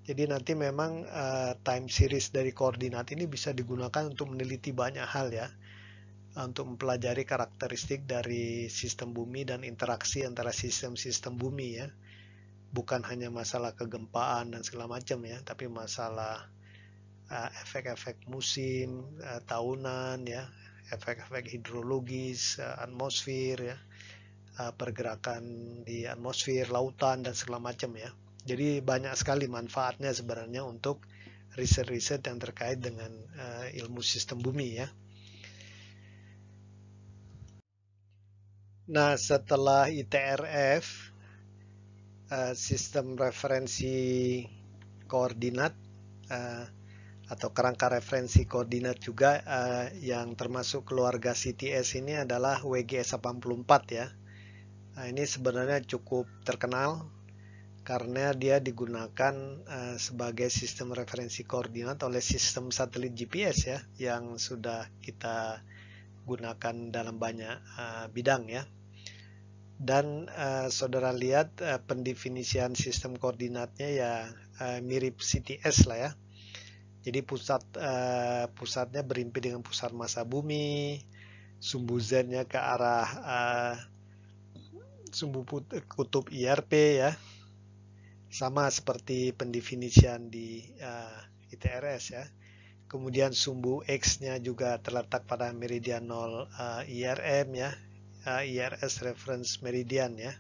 Jadi nanti memang time series dari koordinat ini bisa digunakan untuk meneliti banyak hal ya. Untuk mempelajari karakteristik dari sistem bumi dan interaksi antara sistem-sistem bumi ya. Bukan hanya masalah kegempaan dan segala macam ya, tapi masalah efek-efek musim, tahunan ya, efek-efek hidrologis, atmosfer ya, pergerakan di atmosfer, lautan dan segala macam ya. Jadi banyak sekali manfaatnya sebenarnya untuk riset-riset yang terkait dengan ilmu sistem bumi ya. Nah, setelah ITRF, sistem referensi koordinat atau kerangka referensi koordinat juga yang termasuk keluarga CTS ini adalah WGS 84 ya. Nah, ini sebenarnya cukup terkenal karena dia digunakan sebagai sistem referensi koordinat oleh sistem satelit GPS ya, yang sudah kita gunakan dalam banyak bidang ya. Dan saudara lihat pendefinisian sistem koordinatnya ya mirip CTS lah ya. Jadi pusatnya berimpi dengan pusat massa bumi, sumbu Z-nya ke arah sumbu kutub IRP ya. sama seperti pendefinisian di ITRS ya. Kemudian sumbu X-nya juga terletak pada meridian 0 IRM ya, IRS reference meridian ya.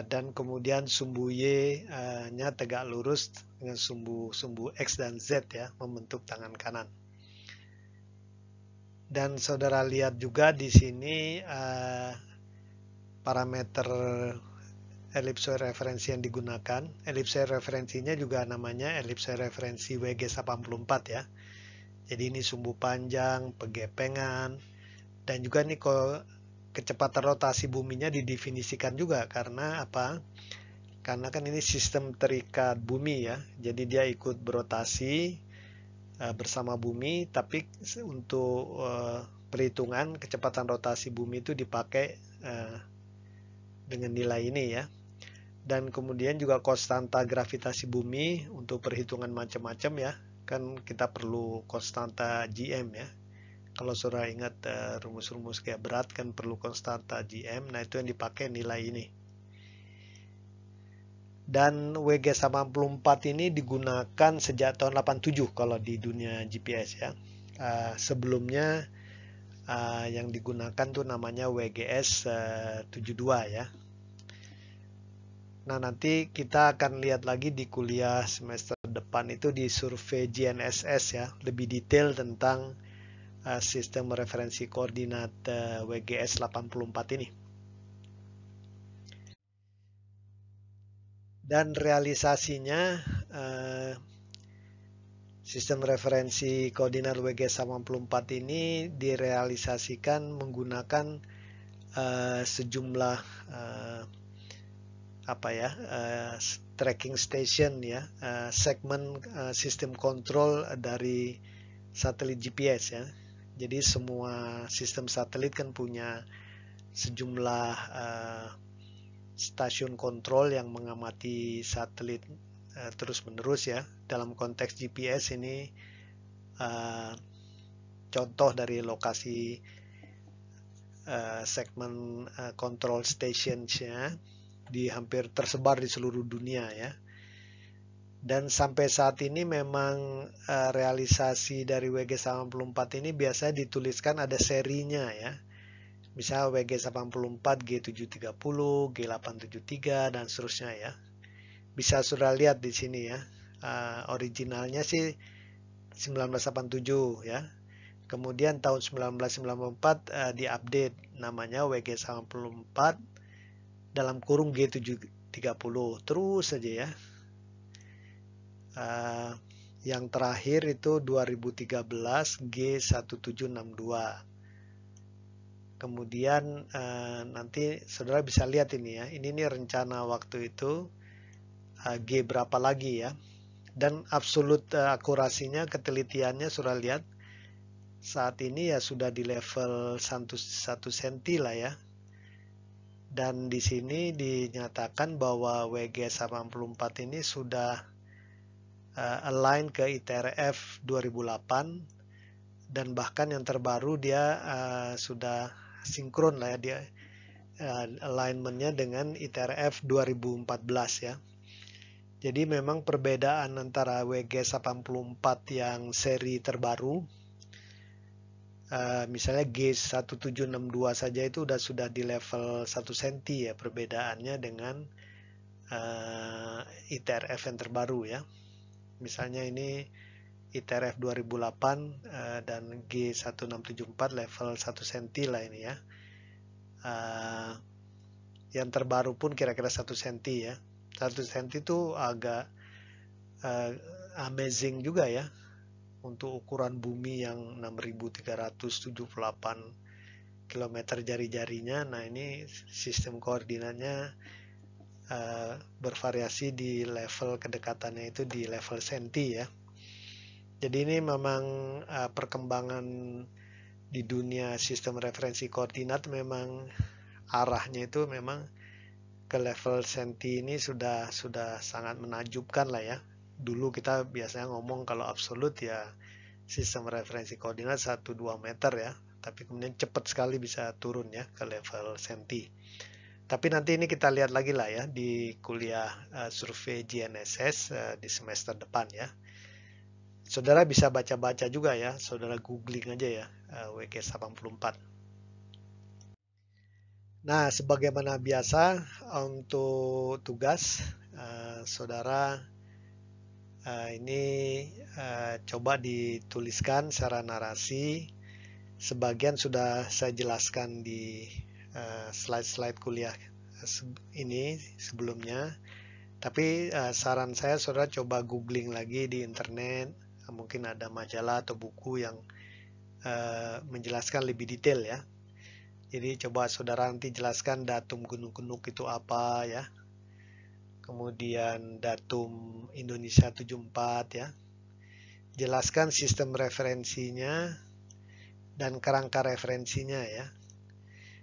Dan kemudian sumbu Y-nya tegak lurus dengan sumbu X dan Z ya, membentuk tangan kanan. Dan saudara lihat juga di sini parameter elipsoid referensi yang digunakan. Elipsoid referensinya juga namanya elipsoid referensi WG84 ya. Jadi ini sumbu panjang, pegepengan, dan juga nih kecepatan rotasi buminya didefinisikan juga karena apa? Karena kan ini sistem terikat bumi ya. Jadi dia ikut berotasi bersama bumi, tapi untuk perhitungan kecepatan rotasi bumi itu dipakai dengan nilai ini ya. Dan kemudian juga konstanta gravitasi bumi untuk perhitungan macam-macam ya. Kan kita perlu konstanta GM ya. Kalau saudara ingat rumus-rumus kayak berat kan perlu konstanta GM. Nah itu yang dipakai nilai ini. Dan WG84 ini digunakan sejak tahun 87 kalau di dunia GPS ya. Sebelumnya yang digunakan tuh namanya WGS 72 ya. Nah, nanti kita akan lihat lagi di kuliah semester depan itu di survei GNSS ya, lebih detail tentang sistem referensi koordinat WGS 84 ini. Dan realisasinya sistem referensi koordinat WGS 84 ini direalisasikan menggunakan sejumlah tracking station ya, segmen sistem kontrol dari satelit GPS ya. Jadi semua sistem satelit kan punya sejumlah stasiun kontrol yang mengamati satelit terus-menerus ya. Dalam konteks GPS ini contoh dari lokasi segmen control stationsnya di hampir tersebar di seluruh dunia ya. Dan sampai saat ini memang realisasi dari WG84 ini biasa dituliskan ada serinya ya. Misal WG84, G730, G873 dan seterusnya ya. Bisa sudah lihat di sini ya. Originalnya sih 1987 ya. Kemudian tahun 1994 diupdate namanya WG84 dalam kurung G730 terus saja ya. Yang terakhir itu 2013 G1762. Kemudian nanti saudara bisa lihat ini ya. Ini rencana waktu itu G berapa lagi ya. Dan absolut akurasinya, ketelitiannya sudah lihat saat ini ya sudah di level 1 cm lah ya. Dan di sini dinyatakan bahwa WG84 ini sudah align ke ITRF 2008 dan bahkan yang terbaru dia sudah sinkron lah ya, dia alignmentnya dengan ITRF 2014 ya. Jadi memang perbedaan antara WG84 yang seri terbaru misalnya G1762 saja itu sudah di level 1 cm ya perbedaannya dengan ITRF yang terbaru ya. Misalnya ini ITRF 2008 dan G1674 level 1 cm lah ini ya. Yang terbaru pun kira-kira 1 cm ya. 1 cm itu agak amazing juga ya. Untuk ukuran bumi yang 6.378 km jari-jarinya. Nah ini sistem koordinatnya bervariasi di level kedekatannya itu di level senti ya. Jadi ini memang perkembangan di dunia sistem referensi koordinat memang arahnya itu memang ke level senti ini sudah sangat menakjubkan lah ya. Dulu kita biasanya ngomong kalau absolut ya sistem referensi koordinat 1-2 meter ya, tapi kemudian cepat sekali bisa turun ya ke level senti. Tapi nanti ini kita lihat lagi lah ya di kuliah survei GNSS di semester depan ya. Saudara bisa baca-baca juga ya, saudara googling aja ya, WG84. Nah, sebagaimana biasa untuk tugas, saudara ini coba dituliskan secara narasi. Sebagian sudah saya jelaskan di slide-slide kuliah ini sebelumnya. Tapi saran saya saudara coba googling lagi di internet, mungkin ada majalah atau buku yang menjelaskan lebih detail ya. Jadi coba saudara nanti jelaskan datum gunung-gunung itu apa ya. Kemudian datum Indonesia 74 ya. Jelaskan sistem referensinya dan kerangka referensinya ya.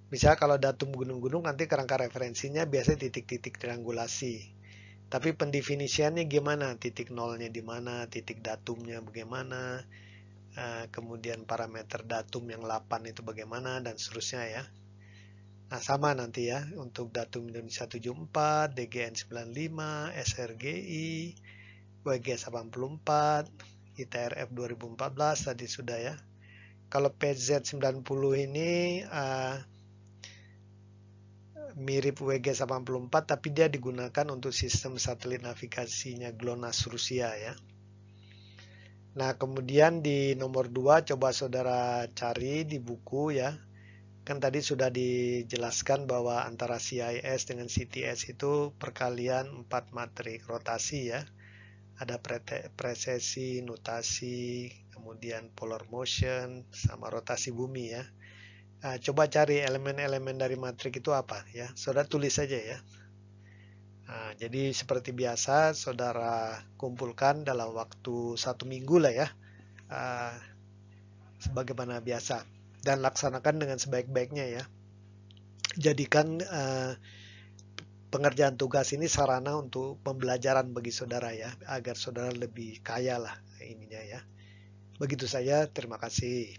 Misalnya kalau datum gunung-gunung nanti kerangka referensinya biasanya titik-titik triangulasi. Tapi pendefinisiannya gimana? Titik nolnya di mana, titik datumnya bagaimana, kemudian parameter datum yang 8 itu bagaimana, dan seterusnya ya. Nah sama nanti ya, untuk datum Indonesia 74, DGN 95, SRGI, WG 84, ITRF 2014 tadi sudah ya. Kalau PZ 90 ini mirip WG84 tapi dia digunakan untuk sistem satelit navigasinya GLONASS Rusia ya. Nah, kemudian di nomor 2 coba saudara cari di buku ya. Kan tadi sudah dijelaskan bahwa antara CIS dengan CTS itu perkalian 4 matrik rotasi ya. Ada presesi, nutasi, kemudian polar motion, sama rotasi bumi ya. Nah, coba cari elemen-elemen dari matrik itu apa ya. Saudara tulis saja ya. Nah, jadi seperti biasa saudara kumpulkan dalam waktu 1 minggu lah ya. Sebagaimana biasa. Dan laksanakan dengan sebaik-baiknya ya. Jadikan pengerjaan tugas ini sarana untuk pembelajaran bagi saudara ya. Agar saudara lebih kaya lah ininya ya. Begitu saja, terima kasih.